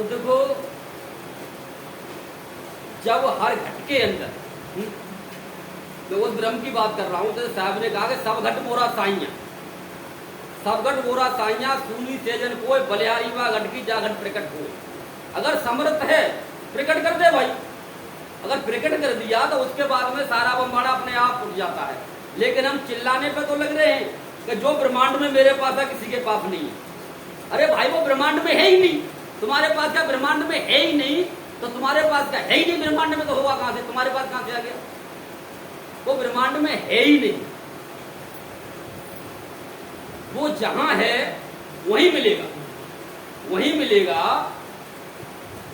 तो देखो, जब हर घट के अंदर मैं उस ब्रह्म की बात कर रहा हूं, तो साहब ने कहा कि सब घट मोरा साइया, सब घट मोरा साइया, सूनी सेजन कोई बलिहारी व घट की जा घट प्रकट हो। अगर समर्थ है प्रकट कर दे भाई, अगर प्रकट कर दिया तो उसके बाद में सारा बम्बाड़ा अपने आप उठ जाता है। लेकिन हम चिल्लाने पे तो लग रहे हैं कि जो ब्रह्मांड में मेरे पास है किसी के पास नहीं है। अरे भाई वो ब्रह्मांड में है ही नहीं, तुम्हारे पास क्या ब्रह्मांड में है ही नहीं, तो तुम्हारे पास क्या है ही नहीं ब्रह्मांड में, तो होगा कहां से, तुम्हारे पास कहां से आ गया? वो ब्रह्मांड में है ही नहीं, वो जहां है वहीं मिलेगा, वहीं मिलेगा।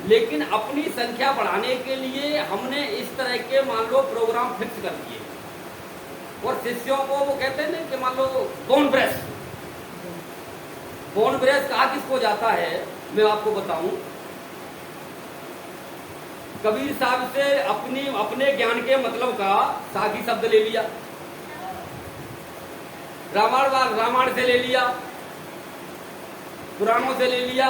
लेकिन अपनी संख्या बढ़ाने के लिए हमने इस तरह के मान लो प्रोग्राम फिक्स कर दिए, और शिष्यों को वो कहते हैं ना कि मान लो बोन ब्रेस, बोन ब्रेस कहा किसको जाता है, मैं आपको बताऊं। कबीर साहब से अपने ज्ञान के मतलब का साखी शब्द ले लिया, रामायण से ले लिया, पुराणों से ले लिया,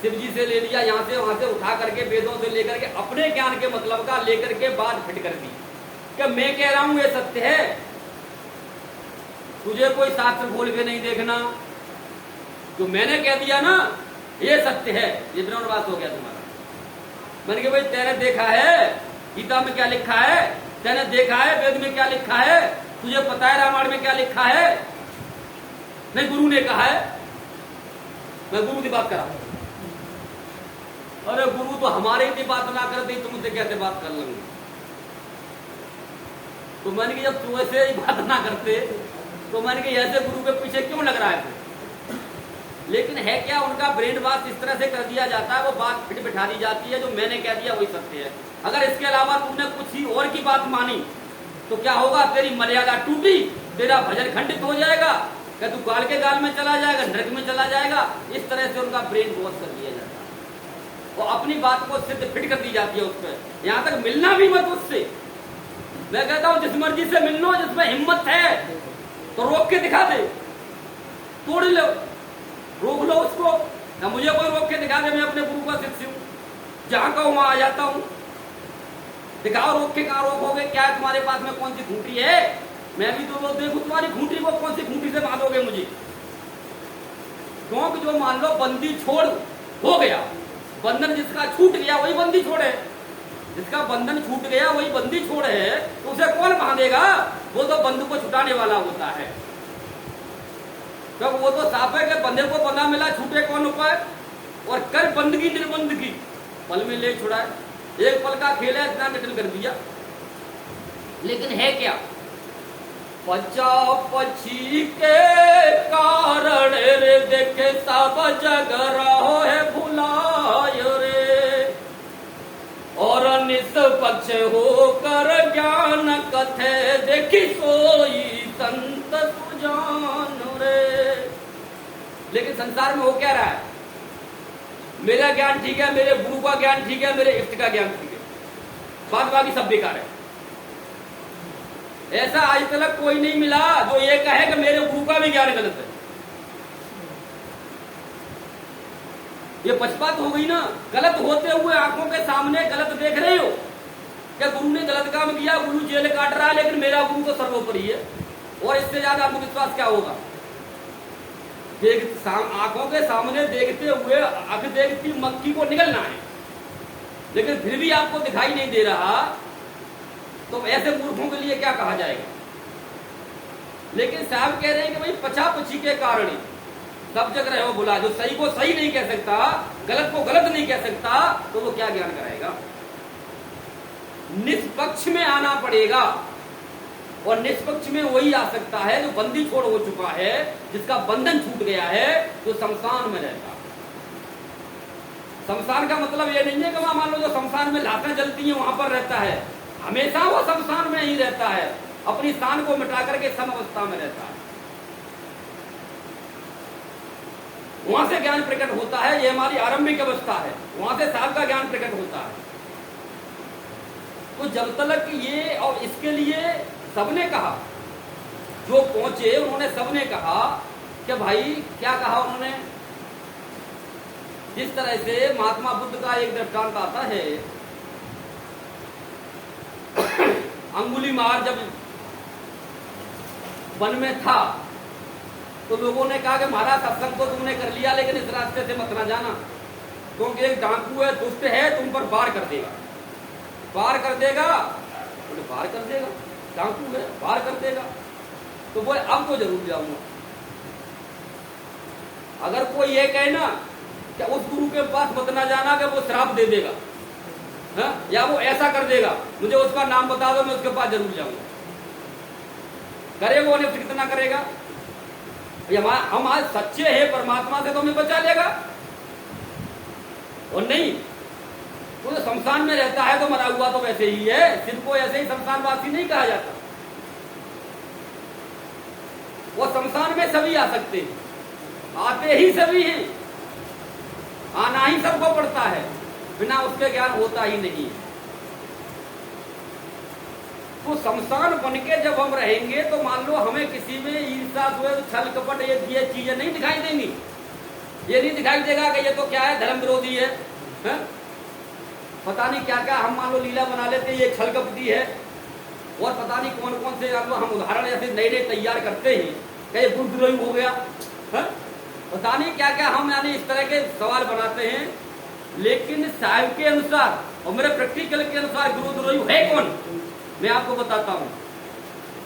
शिव जी से ले लिया, यहां से वहां से उठा करके वेदों से लेकर के अपने ज्ञान के मतलब का लेकर के बात फिट कर दी कि मैं कह रहा हूं ये सत्य है, तुझे कोई शास्त्र बोल के नहीं देखना, जो मैंने कह दिया ना ये सत्य है, ये ब्रह्मवास हो गया तुम्हारा। मैंने कहा भाई तेने देखा है गीता में क्या लिखा है, तेने देखा है वेद में क्या लिखा है, तुझे पता है रामायण में क्या लिखा है? नहीं, गुरु ने कहा है, मैं गुरु की बात कर रहा हूं। अरे गुरु तो हमारे ही बात ना करते, तुमसे कैसे बात कर लेंगे? तो मैंने कि जब तू ऐसे ही बात ना करते तो मैंने कि ऐसे गुरु के पीछे क्यों लग रहा है? लेकिन है क्या, उनका ब्रेन वॉश इस तरह से कर दिया जाता है, वो बात फिट बिठा दी जाती है, जो मैंने कह दिया वही सत्य है। अगर इसके अलावा तुमने कुछ ही और की बात मानी तो क्या होगा, तेरी मर्यादा टूटी, तेरा भजन खंडित हो जाएगा, क्या तू गाल के गाल में चला जाएगा, नरक में चला जाएगा। इस तरह से उनका ब्रेन वॉश कर दिया जाता है, और अपनी बात को सिद्ध फिट कर दी जाती है उस पर। यहां तक मिलना भी मत उससे। मैं कहता हूं जिस मर्जी से मिल लो, जिसमें हिम्मत है तो रोक के दिखा दे, तोड़ लो, रोक लो उसको। ना मुझे कोई रोक के दिखा दे, मैं अपने गुरु का शिष्य हूं, जहां कहूं वहां आ जाता हूं। दिखाओ रोक के, कहां रोकोगे? क्या है तुम्हारे पास में, कौन सी खूंटी है? मैं भी तो देखूं तुम्हारी खूंटी को, कौन सी खूंटी से बांधोगे मुझे? क्योंकि जो मान लो बंदी छोड़ हो गया, बंधन जिसका छूट गया वही बंदी छोड़ है, जिसका बंधन छूट गया वही बंदी छोड़ है, तो उसे कौन बांधेगा? वो तो बंधु को छुटाने वाला होता है। क्योंकि वो तो साफ है कि बंधे को बंधा मिला, छूटे कौन उपाय? और कर बंदगी निर्बंदगी, पल में ले छुड़ाए। एक पल का खेल है, इतना जटिल कर दिया। लेकिन है क्या? पचा पची के कारण रे देखे सब जग रहो है भुलाय रे, और निष्पक्ष होकर ज्ञान कथे देखी सोई संत सुजान रे। लेकिन संसार में हो क्या रहा है? मेरा ज्ञान ठीक है, मेरे गुरु का ज्ञान ठीक है, मेरे इष्ट का ज्ञान ठीक है, बाद बाकी सब बेकार है। ऐसा आज तक कोई नहीं मिला जो ये कहे कि मेरे गुरु का भी ज्ञान गलत है। ये पक्षपात हो गई ना, गलत होते हुए आंखों के सामने गलत देख रहे हो। क्या गुरु ने गलत काम किया, गुरु जेल काट रहा है, लेकिन मेरा गुरु तो सर्वोपरि है, और इससे ज्यादा आत्मविश्वास क्या होगा? आंखों के सामने देखते हुए आंख देखती मक्खी को निकलना है, लेकिन फिर भी आपको दिखाई नहीं दे रहा, तो ऐसे मूर्खों के लिए क्या कहा जाएगा? लेकिन साहब कह रहे हैं कि भाई पचा पची के कारण ही सब जग रहे हो भुला, जो सही को सही नहीं कह सकता, गलत को गलत नहीं कह सकता, तो वो क्या ज्ञान कराएगा? निष्पक्ष में आना पड़ेगा, और निष्पक्ष में वही आ सकता है जो बंदी छोड़ हो चुका है, जिसका बंधन छूट गया है, जो शमशान में रहता। शमशान का मतलब ये नहीं है कि वहां मान लो जो शमशान में लाशें जलती हैं वहां पर रहता है, हमेशा वो शमशान में ही रहता है, अपनी शान को मिटा करके सम अवस्था में रहता है। वहां से ज्ञान प्रकट होता है, ये हमारी आरंभिक अवस्था है, वहां से साल का ज्ञान प्रकट होता है। तो जब तक ये, और इसके लिए सबने कहा, जो पहुंचे उन्होंने सबने कहा कि भाई क्या कहा उन्होंने जिस तरह से महात्मा बुद्ध का एक दृष्टांत आता है, अंगुलीमाल जब वन में था तो लोगों ने कहा कि महाराज सत्संग तो तुमने कर लिया लेकिन इस रास्ते से मत ना जाना, क्योंकि एक डाकू है, दुष्ट है, तुम पर वार कर देगा। वार कर देगा, बोले वार कर देगा, डाकू है, वार कर देगा। तो बोले अब तो जरूर जाऊंगा। अगर कोई ये कहे ना कि उस गुरु के पास मत ना जाना कि वो श्राप दे देगा, है? या वो ऐसा कर देगा, मुझे उसका नाम बता दो, मैं उसके पास जरूर जाऊंगा। करेगा उन्हें कितना करेगा? हम आज सच्चे हैं परमात्मा से तो हमें बचा लेगा, और नहीं वो तो शमशान में रहता है तो मरा हुआ तो वैसे ही है। सिर्फ को ऐसे ही शमशानवासी नहीं कहा जाता, वो शमशान में सभी आ सकते हैं, आते ही सभी हैं, आना ही सबको पड़ता है, बिना उसके ज्ञान होता ही नहीं। तो शमशान बन के जब हम रहेंगे तो मान लो हमें किसी में ईर्ष्या द्वेष छल कपट ये चीजें नहीं दिखाई देंगी। ये नहीं दिखाई देगा कि ये तो क्या है, धर्म विरोधी है, पता नहीं क्या क्या हम मान लो लीला बना लेते हैं, ये छल कपटी है, और पता नहीं कौन कौन से हम उदाहरण ऐसे नए नए तैयार करते हैं कि ये गुरुद्रोही हो गया, पता नहीं क्या क्या हम यानी इस तरह के सवाल बनाते हैं। लेकिन साहिब के अनुसार और मेरे प्रैक्टिकल के अनुसार गुरुद्रोही है कौन, मैं आपको बताता हूं।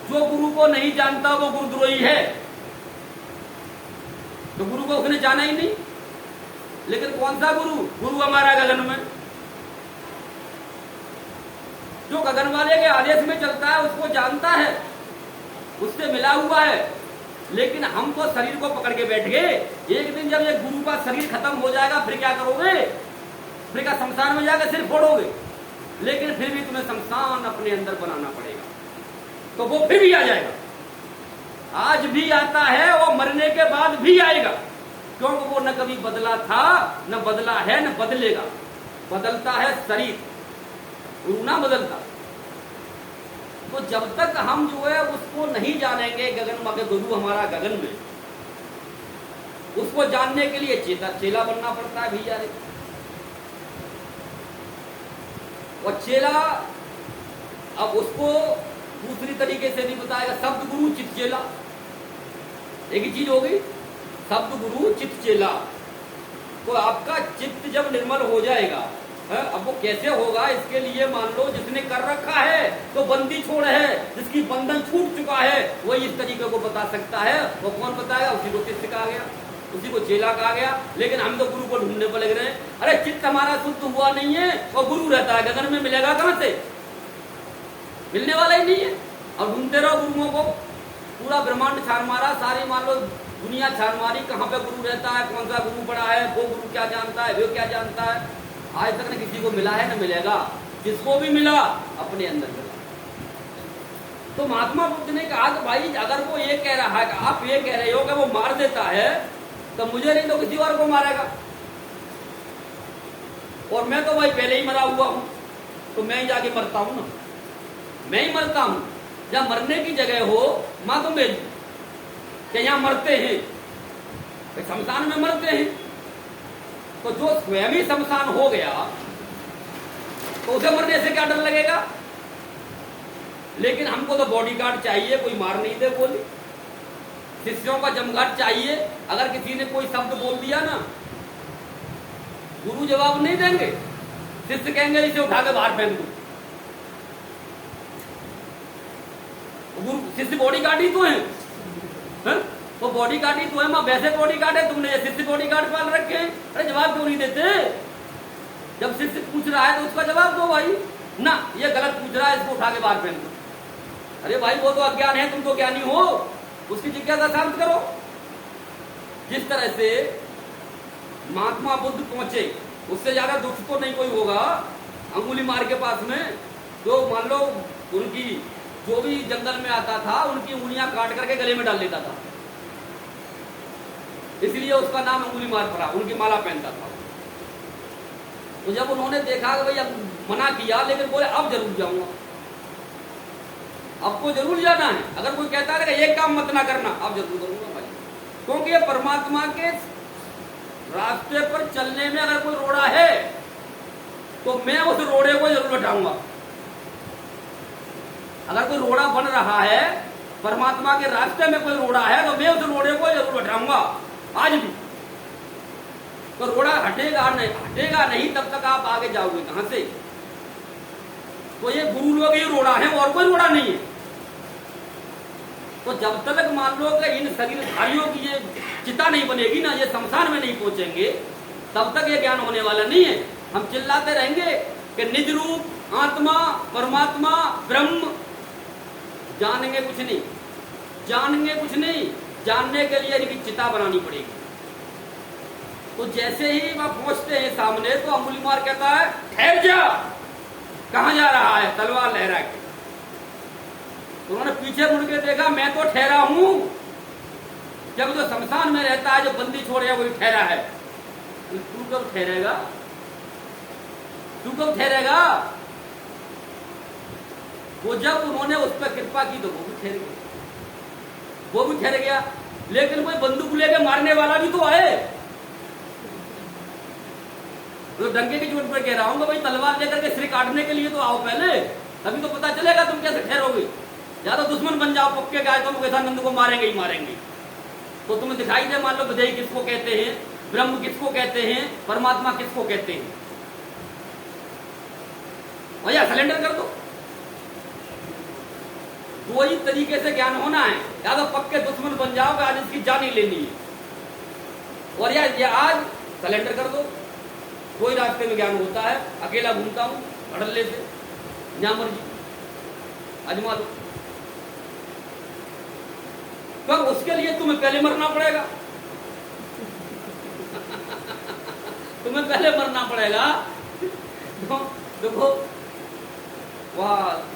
जो गुरु को नहीं जानता वो गुरुद्रोही है, तो गुरु को उसने जाना ही नहीं। लेकिन कौन सा गुरु? गुरु हमारा गगन में, जो गगन वाले के आदेश में चलता है उसको जानता है, उससे मिला हुआ है। लेकिन हम तो शरीर को पकड़ के बैठ गए। एक दिन जब ये गुरु का शरीर खत्म हो जाएगा फिर क्या करोगे? फिर क्या शमशान में जाकर सिर फोड़ोगे? लेकिन फिर भी तुम्हें शमशान अपने अंदर बनाना पड़ेगा, तो वो फिर भी आ जाएगा। आज भी आता है, वो मरने के बाद भी आएगा, क्योंकि वो न कभी बदला था, न बदला है, न बदलेगा। बदलता है शरीर, गुरु ना बदलता। तो जब तक हम जो है उसको नहीं जानेंगे, गगन माँ के गुरु हमारा गगन में, उसको जानने के लिए चेला बनना पड़ता है भैया रे। और चेला अब उसको दूसरी तरीके से नहीं बताएगा, शब्द गुरु चित्त चेला, एक ही चीज हो गई, शब्द गुरु चित्त चेला। तो आपका चित्त जब निर्मल हो जाएगा, अब वो कैसे होगा? इसके लिए मान लो जिसने कर रखा है तो बंदी छोड़ है, जिसकी बंधन छूट चुका है वही इस तरीके को बता सकता है। वो कौन बताएगा? उसी को चित्त कहा गया, उसी को चेला कहा गया। लेकिन हम तो गुरु को ढूंढने पर लग रहे हैं। अरे चित्त हमारा शुद्ध हुआ नहीं है और गुरु रहता है गगन में, मिलेगा कहां से? मिलने वाला ही नहीं है। अब ढूंढते रहो गुरुओं को, पूरा ब्रह्मांड छान मारा, सारी मान लो दुनिया छान मारी, कहाँ पे गुरु रहता है, कौन सा गुरु बड़ा है, वो गुरु क्या जानता है, वो क्या जानता है। आज तक न किसी को मिला है, न मिलेगा। जिसको भी मिला अपने अंदर मिला। तो महात्मा बुद्ध ने कहा कि भाई अगर वो ये कह रहा है कि आप ये कह रहे हो कि वो मार देता है, तो मुझे नहीं तो किसी और को मारेगा, और मैं तो भाई पहले ही मरा हुआ हूं, तो मैं ही जाके मरता हूं ना, मैं ही मरता हूं। जहां मरने की जगह हो मां तुम भेज कि यहां मरते हैं, शमशान में मरते हैं। तो जो स्वयं ही शमशान हो गया तो उसे मरने से क्या डर लगेगा? लेकिन हमको तो बॉडीगार्ड चाहिए, कोई मार नहीं दे बोली। शिष्यों का जमघट चाहिए। अगर किसी ने कोई शब्द बोल दिया ना, गुरु जवाब नहीं देंगे, शिष्य कहेंगे इसे उठा के बाहर फेंक दो। गुरु शिष्य बॉडीगार्ड ही तो है, वो बॉडीगार्ड ही तो है। मां वैसे बॉडीगार्ड है, तुमने शिष्य बॉडीगार्ड पाल रखे हैं। अरे जवाब क्यों नहीं देते? जब शिष्य पूछ रहा है तो उसका जवाब दो भाई। ना ये गलत पूछ रहा है, इसको उठा के बाहर फेंक दो। अरे भाई वो तो अज्ञान है, तुम तो ज्ञानी हो, उसकी जिज्ञासा शांत करो। जिस तरह से महात्मा बुद्ध पहुंचे, उससे ज्यादा दुख तो नहीं कोई होगा। अंगुलीमाल के पास में जो मान लो उनकी जो भी जंगल में आता था, उनकी उंगलियां काट करके गले में डाल लेता था, इसलिए उसका नाम अंगुलीमाल पड़ा, उनकी माला पहनता था। तो जब उन्होंने देखा कि भाई अब मना किया, लेकिन बोले अब जरूर जाऊंगा, अब को जरूर जाना है। अगर कोई कहता है कि एक काम मत ना करना, अब जरूर करूंगा भाई, क्योंकि ये परमात्मा के रास्ते पर चलने में अगर कोई रोड़ा है तो मैं उस रोड़े को जरूर हटाऊंगा। अगर कोई रोड़ा बन रहा है, परमात्मा के रास्ते में कोई रोड़ा है, तो मैं उस रोड़े को जरूर हटाऊंगा आज भी। तो रोड़ा हटेगा नहीं तब तक आप आगे जाओगे कहां से? तो ये गुरु लोग ही रोड़ा है और कोई रोड़ा नहीं है। तो जब तक मान लो कि इन शरीरधारियों की ये चिता नहीं बनेगी ना, ये शमशान में नहीं पहुंचेंगे, तब तक ये ज्ञान होने वाला नहीं है। हम चिल्लाते रहेंगे कि निज रूप आत्मा परमात्मा ब्रह्म, जानेंगे कुछ नहीं, जानने के लिए इनकी चिता बनानी पड़ेगी। तो जैसे ही वह पहुंचते हैं सामने तो अंगुलीमाल कहता है ठहर जा। कहां जा रहा है? तलवार लहरा के। तो उन्होंने पीछे मुड़ के देखा, मैं तो ठहरा हूं। जब जो शमशान में रहता है, जो बंदी छोड़ है, वही ठहरा है। तू कब ठहरेगा? वो जब उन्होंने उस पर कृपा की तो वो भी ठहर गया। लेकिन कोई बंदूक लेके मारने वाला भी तो आए। तो डंके की चोट पर कह रहा हूं भाई, तलवार लेकर के सिर काटने के लिए तो आओ पहले, तभी तो पता चलेगा तुम कैसे ठहरोगे। या तो दुश्मन बन जाओ पक्के, गाय तुम नंद को मारेंगे ही मारेंगे। तो तुम्हें दिखाई दे, मान लो विधेयक किसको कहते हैं, ब्रह्म किसको कहते हैं, परमात्मा किसको कहते हैं, भैया सरेंडर कर दो। दो ही तरीके से ज्ञान होना है, या तो पक्के दुश्मन बन जाओ, आज इसकी जान ही लेनी है, और या आज सरेंडर कर दो। कोई रास्ते में ज्ञान होता है, अकेला घूमता हूं अड़ल्ले से, जहां मर्जी अजमा दो। तो उसके लिए तुम्हें पहले मरना पड़ेगा। तुम्हें पहले मरना पड़ेगा। तो देखो, वह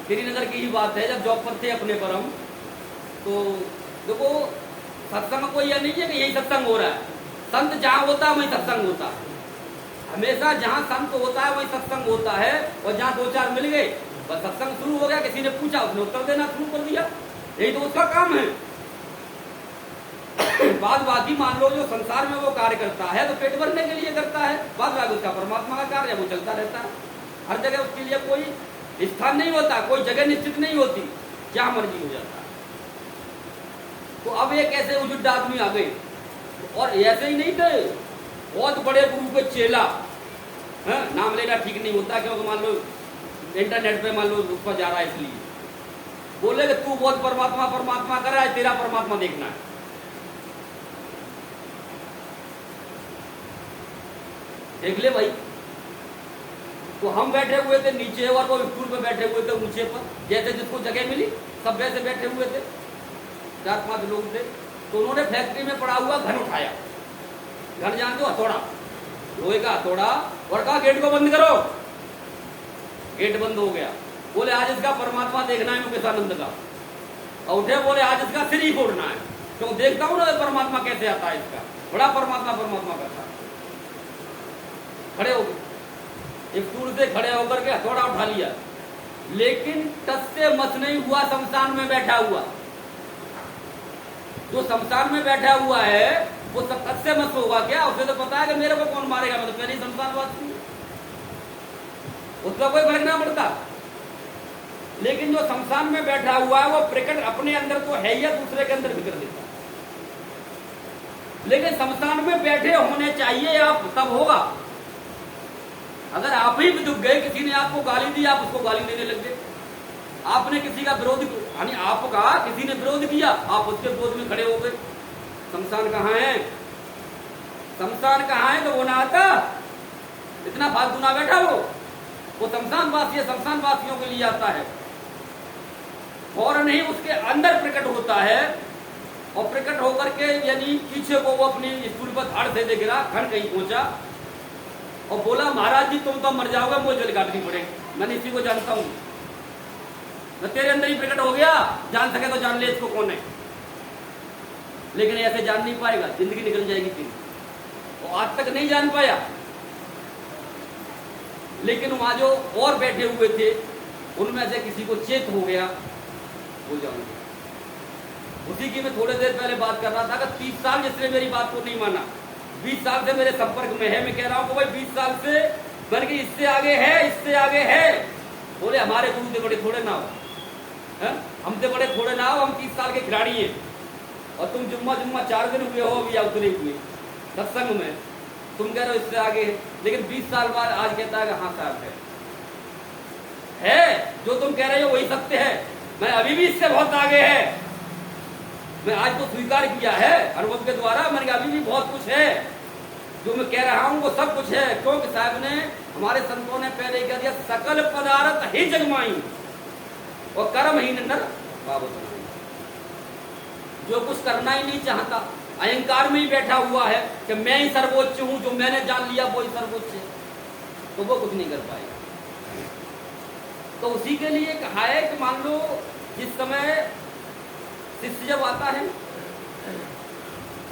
श्रीनगर की ही बात है, जब जॉब पर थे अपने पर हम, तो देखो सत्संग कोई यह नहीं है कि यही सत्संग हो रहा है। संत जहां होता है वही सत्संग होता है। हमेशा जहां संत होता है वही सत्संग होता है, और जहां दो चार मिल गए बस सत्संग शुरू हो गया। किसी ने पूछा, उसने उत्तर देना शुरू कर दिया, यही तो उसका काम है। बाद बाकी मान लो जो संसार में वो कार्य करता है तो पेट भरने के लिए करता है, बाद बाकी उसका परमात्मा का कार्य वो चलता रहता है। हर जगह उसके लिए कोई स्थान नहीं होता, कोई जगह निश्चित नहीं होती, जहां मर्जी हो जाता है। तो अब ये कैसे उजुड़ आदमी आ गए, और ऐसे ही नहीं थे, बहुत बड़े गुरु के चेला, नाम लेना ठीक नहीं होता क्योंकि मान लो इंटरनेट पे मान लो उस पर जा रहा है, इसलिए बोले कि तू बहुत परमात्मा परमात्मा कर रहा है, तेरा परमात्मा देखना है। देख ले भाई। तो हम बैठे हुए थे नीचे और वो स्टूल पे बैठे हुए थे ऊंचे पर, जैसे जिसको जगह मिली सब वैसे बैठे हुए थे, 4-5 लोग थे। तो उन्होंने फैक्ट्री में पड़ा हुआ घन उठाया। घन जानते हो? हथौड़ा, लोहे का हथौड़ा, और कहा गेट को बंद करो। गेट बंद हो गया। बोले आज इसका परमात्मा देखना है मुकेशानंद का। और उठे बोले आज इसका सिर ही फोड़ना है, क्यों देखता हूं ना परमात्मा कैसे आता है इसका, बड़ा परमात्मा परमात्मा करता है। खड़े हो गए, स्टूल से खड़े होकर के हथौड़ा उठा लिया, लेकिन टस से मस नहीं हुआ शमशान में बैठा हुआ। जो शमशान में बैठा हुआ है वो सब टस से मस होगा क्या? उसे तो पता है कि मेरे को कौन मारेगा, मैं तो पहले ही शमशानवासी हूं, उसका कोई फर्क ना पड़ता। लेकिन जो शमशान में बैठा हुआ है वो प्रकट अपने अंदर तो है या दूसरे के अंदर भी कर देता है। लेकिन शमशान में बैठे होने चाहिए आप, तब होगा। अगर आप ही दुख गए, किसी ने आपको गाली दी, आप उसको गाली देने लग गए, आपने किसी का विरोध, यानी आपका किसी ने विरोध किया, आप उसके विरोध में खड़े हो गए, शमशान कहाँ है? शमशान कहाँ है? तो वो ना आता, इतना फालतू ना बैठा वो शमशान वासी है, शमशान वासियों के लिए आता है। और नहीं उसके अंदर प्रकट होता है, और प्रकट होकर के यानी पीछे को वो अपनी स्टूल पर धाड़ से दे गिरा, खड़ कहीं पहुंचा और बोला महाराज जी तुम तो मर जाओगे, मुझे जल काटनी पड़ेगी, मैंने इसी को जानता हूं, मैं तेरे अंदर ही प्रकट हो गया, जान सके तो जान ले इसको कौन है। लेकिन ऐसे जान नहीं पाएगा, जिंदगी निकल जाएगी फिर। वो आज तक नहीं जान पाया। लेकिन वहां जो और बैठे हुए थे उनमें से किसी को चेत हो गया, हो जाऊंगा। उसी की मैं थोड़ी देर पहले बात कर रहा था कि 30 साल जिसने मेरी बात को नहीं माना, 20 साल से मेरे संपर्क में है। मैं कह रहा हूं कि भाई 20 साल से बन के इससे आगे है, इससे आगे है। बोले हमारे गुरु से बड़े थोड़े ना हो, हमसे बड़े थोड़े ना हो, हम 30 साल के खिलाड़ी हैं और तुम जुम्मा 4 दिन हुए हो अभी या उतरे हुए सत्संग में, तुम कह रहे हो इससे आगे है। लेकिन 20 साल बाद आज कहता है कि हाँ साहब है, जो तुम कह रहे हो वही सत्य है। मैं अभी भी इससे बहुत आगे है। मैं आज तो स्वीकार किया है अनुभव के द्वारा, मैंने अभी भी बहुत कुछ है जो मैं कह रहा हूं वो सब कुछ है। क्योंकि साहब ने, हमारे संतों ने पहले कह दिया, सकल पदार्थ ही जगमाई और कर्महीन नर बाबत बनाई। जो कुछ करना ही नहीं चाहता, अहंकार में ही बैठा हुआ है कि मैं ही सर्वोच्च हूं, जो मैंने जान लिया वो ही सर्वोच्च है, तो वो कुछ नहीं कर पाएगा। तो उसी के लिए कहा है कि मान लो जिस समय शिष्य जब आता है,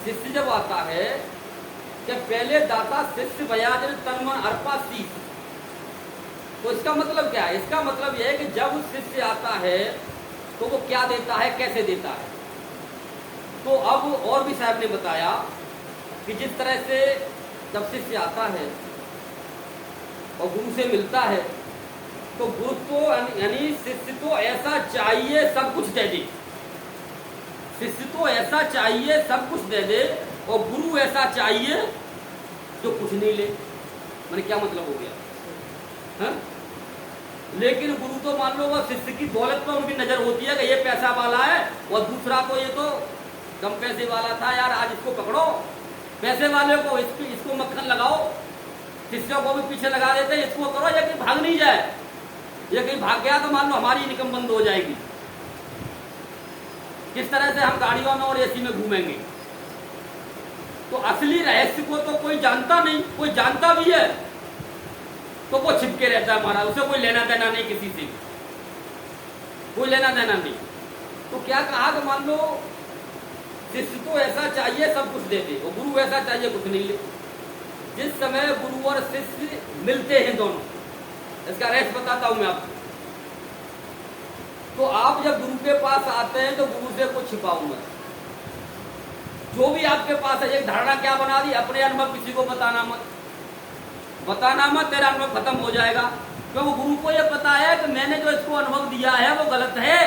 शिष्य जब आता है कि पहले दाता शिष्य भयाजन तन मन अर्पा शीश। तो इसका मतलब क्या है? इसका मतलब यह है कि जब शिष्य आता है तो वो क्या देता है, कैसे देता है। तो अब और भी साहब ने बताया कि जिस तरह से जब शिष्य आता है और गुरु से मिलता है तो गुरु तो यानी शिष्य तो ऐसा चाहिए सब कुछ दे दे, शिष्य तो ऐसा चाहिए सब कुछ दे दे, और गुरु ऐसा चाहिए जो कुछ नहीं ले। मैंने क्या मतलब हो गया? लेकिन गुरु तो मान लो वो शिष्य की दौलत पर उनकी नजर होती है कि ये पैसा वाला है, और दूसरा तो ये तो कम पैसे वाला था, यार आज इसको पकड़ो, पैसे वाले को इसको मक्खन लगाओ, शिष्यों को भी पीछे लगा देते, इसको करो, ये कहीं भाग नहीं जाए। ये कहीं भाग गया तो मान लो हमारी इनकम बंद हो जाएगी। किस तरह से हम गाड़ियों में और एसी में घूमेंगे। तो असली रहस्य को तो कोई जानता नहीं, कोई जानता भी है तो वो छिपके रहता है महाराज, उसे कोई लेना देना नहीं, किसी से कोई लेना देना नहीं। तो क्या कहा कि मान लो शिष्य तो ऐसा चाहिए सब कुछ दे दे, और गुरु ऐसा चाहिए कुछ नहीं ले। जिस समय गुरु और शिष्य मिलते हैं दोनों, इसका रहस्य बताता हूं मैं आपको। तो आप जब गुरु के पास आते हैं तो गुरु से कुछ छिपाओ मत। जो भी आपके पास है, एक धारणा क्या बना दी, अपने अनुभव किसी को बताना मत, बताना मत, तेरा अनुभव खत्म हो जाएगा। क्योंकि गुरु को यह पता है कि मैंने जो इसको अनुभव दिया है वो गलत है,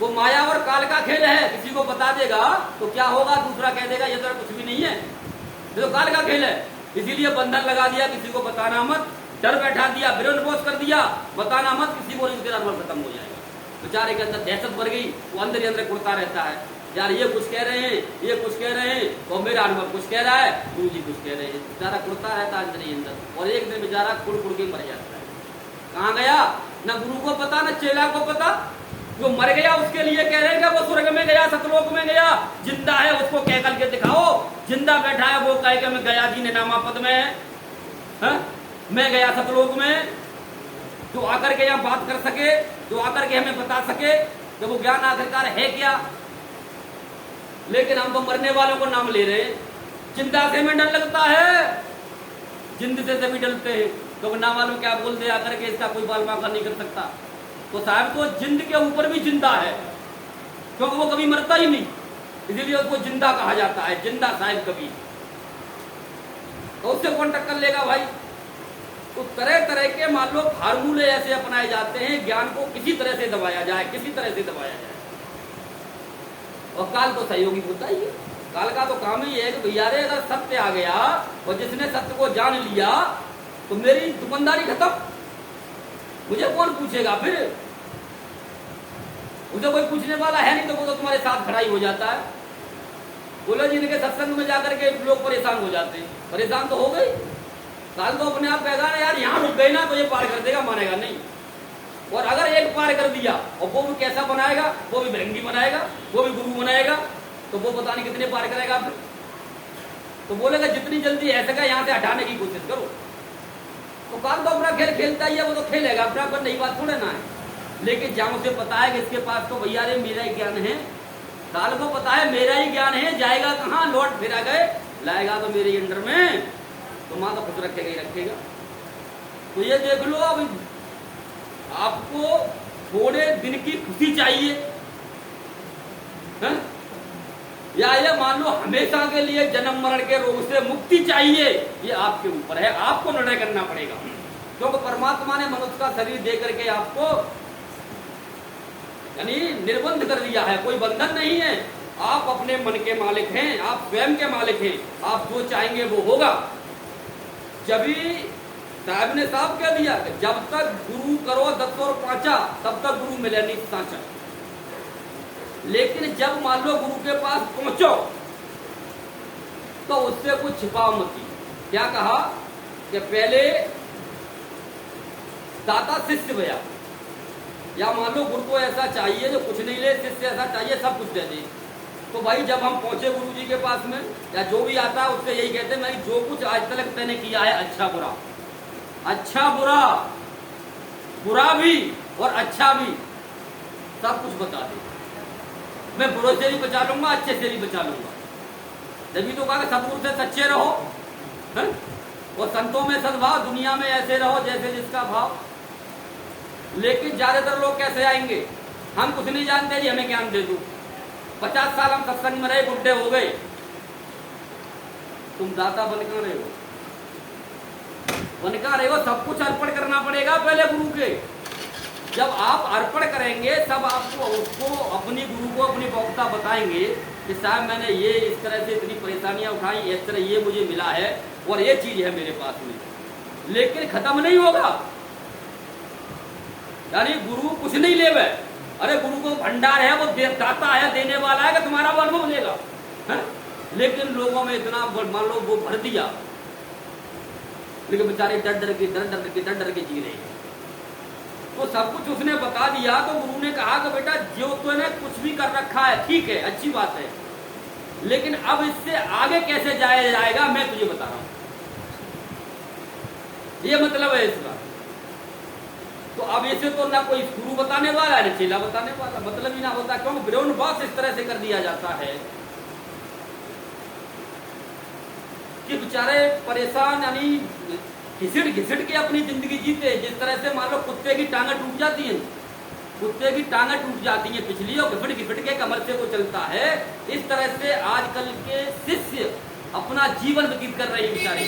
वो माया और काल का खेल है। किसी को बता देगा तो क्या होगा, दूसरा कह देगा ये तो कुछ भी नहीं है, ये तो काल का खेल है। इसीलिए बंधन लगा दिया, किसी को बताना मत, डर बैठा दिया, विरोध कर दिया, बताना मत किसी को, नहीं तेरा अनुभव खत्म हो जाएगा। बेचारे के अंदर दहशत भर गई, वो अंदर ही अंदर कुड़ता रहता है, यार ये कुछ कह रहे हैं, ये कुछ कह रहे हैं, और मेरा अनुभव कुछ कह रहा है, गुरु जी कुछ कह रहे हैं। बेचारा कुड़ता रहता है अंदर ही अंदर, और एक दिन बेचारा कुड़ के मर जाता है। कहाँ गया, न गुरु को पता न चेला को पता। जो मर गया उसके लिए कह रहे हैं वो स्वर्ग में गया, सतलोक में गया। जिंदा है उसको कह करके दिखाओ, जिंदा बैठा है वो कह के मैं गया जी ने नामा पद में है, मैं गया सतलोक में। जो आकर के यहाँ बात कर सके, जो आकर के हमें बता सके कि वो ज्ञान आखिरकार है क्या। लेकिन हम तो मरने वालों को नाम ले रहे हैं। जिंदा से में डर लगता है, जिंद से भी डरते हैं, तो ना मालूम क्या बोल दे आकर के, इसका कोई बाल बांका नहीं कर सकता। तो साहब तो जिंद के ऊपर भी जिंदा है, क्योंकि वो कभी मरता ही नहीं, इसीलिए उसको जिंदा कहा जाता है, जिंदा साहिब कभी। तो उससे कौन टक्कर लेगा भाई। तो तरह तरह के मान लो फार्मूले ऐसे अपनाए जाते हैं, ज्ञान को किसी तरह से दबाया जाए, किसी तरह से दबाया जाए। और काल तो सहयोगी होता ही है। काल का तो काम ही है कि भैया रे अगर सत्य आ गया और जिसने सत्य को जान लिया तो मेरी दुकानदारी खत्म, मुझे कौन पूछेगा फिर। उसे कोई पूछने वाला है नहीं, तो वो तो तुम्हारे साथ खड़ा ही हो जाता है। बोलो जी इनके सत्संग में जाकर के लोग परेशान हो जाते हैं, परेशान तो हो गई। काल तो अपने आप कहेगा ना यार यहाँ रुक गई ना तो ये पार कर देगा, मानेगा नहीं। और अगर एक पार कर दिया और वो भी कैसा बनाएगा, वो भी भृंगी बनाएगा, वो भी गुरु बनाएगा, तो वो पता नहीं कितने पार करेगा फिर। तो बोलेगा जितनी जल्दी ऐसे का यहाँ से हटाने की कोशिश करो। तो काल तो अपना खेल खेलता ही है, वो तो खेलेगा अपना, पर नई बात थोड़े ना है। लेकिन जहाँ उसे पता है कि इसके पास तो भैया रे मेरा ही ज्ञान है, काल को पता है मेरा ही ज्ञान है, जाएगा कहाँ, लौट फिरा गए लाएगा तो मेरे अंडर में, तो माँ तो खुश रखेगा ही रखेगा। तो ये देख लो, अब आपको थोड़े दिन की खुशी चाहिए है? या ये मान लो हमेशा के लिए जन्म मरण के रोग से मुक्ति चाहिए, ये आपके ऊपर है, आपको निर्णय करना पड़ेगा। क्योंकि परमात्मा ने मनुष्य का शरीर दे करके आपको यानी निर्बंध कर दिया है, कोई बंधन नहीं है। आप अपने मन के मालिक हैं, आप स्वयं के मालिक हैं, आप जो चाहेंगे वो होगा। जब साहब ने साफ कह दिया कि जब तक गुरु करो 10 और 5 तब तक गुरु मिले नहीं सांचा। लेकिन जब मान लो गुरु के पास पहुंचो तो उससे कुछ छिपाओ मत। क्या कहा कि पहले दाता शिष्य भया, या मान लो गुरु को ऐसा चाहिए जो कुछ नहीं ले, शिष्य ऐसा चाहिए सब कुछ दे दे। तो भाई जब हम पहुंचे गुरु जी के पास में, या जो भी आता है उससे यही कहते हैं मैं जो कुछ आज तक मैंने किया है, अच्छा बुरा, अच्छा बुरा, बुरा भी और अच्छा भी, सब कुछ बता दे। मैं बुरे से भी बचा लूंगा, अच्छे से भी बचा लूंगा। जब तो कहा कि सतगुरु से सच्चे रहो है? और संतों में सद्भाव, दुनिया में ऐसे रहो जैसे जिसका भाव। लेकिन ज्यादातर लोग कैसे आएंगे, हम कुछ नहीं जानते जी, हमें ज्ञान दे दो। 50 साल हम सत्संग में रहे, बुढ़े हो गए, तुम दाता बनकर रहे हो, बनकर रहे हो। सब कुछ अर्पण करना पड़ेगा पहले गुरु के। जब आप अर्पण करेंगे सब आपको उसको अपनी गुरु को अपनी वक्ता बताएंगे कि साहब मैंने ये इस तरह से इतनी परेशानियां उठाई, इस तरह ये मुझे मिला है और ये चीज है मेरे पास में। लेकिन खत्म नहीं होगा, यानी गुरु कुछ नहीं लेवे। अरे गुरु को भंडार है, वो दाता है, देने वाला है कि तुम्हारा वो अनुभव लेगा है? लेकिन लोगों में इतना मान लो वो भर दिया, लेकिन बेचारे डर डर के जी रहे हैं। तो सब कुछ उसने बता दिया। तो गुरु ने कहा कि बेटा जो तूने कुछ भी कर रखा है ठीक है, अच्छी बात है, लेकिन अब इससे आगे कैसे जाया जाएगा मैं तुझे बता रहा हूं। ये मतलब है इसका। तो अब इसे तो ना कोई गुरु बताने वाला है ना चेला बताने वाला, मतलब ही ना होता। क्योंकि ब्रेन बॉक्स इस तरह से कर दिया जाता है कि बेचारे परेशान, यानी घिसट के अपनी जिंदगी जीते। जिस तरह से मान लो कुत्ते की टांगें टूट जाती हैं, कुत्ते की टांगें टूट जाती हैं पिछली, और घिसट के कमर से वो चलता है। इस तरह से आजकल के शिष्य अपना जीवन व्यतीत कर रहे हैं बेचारे।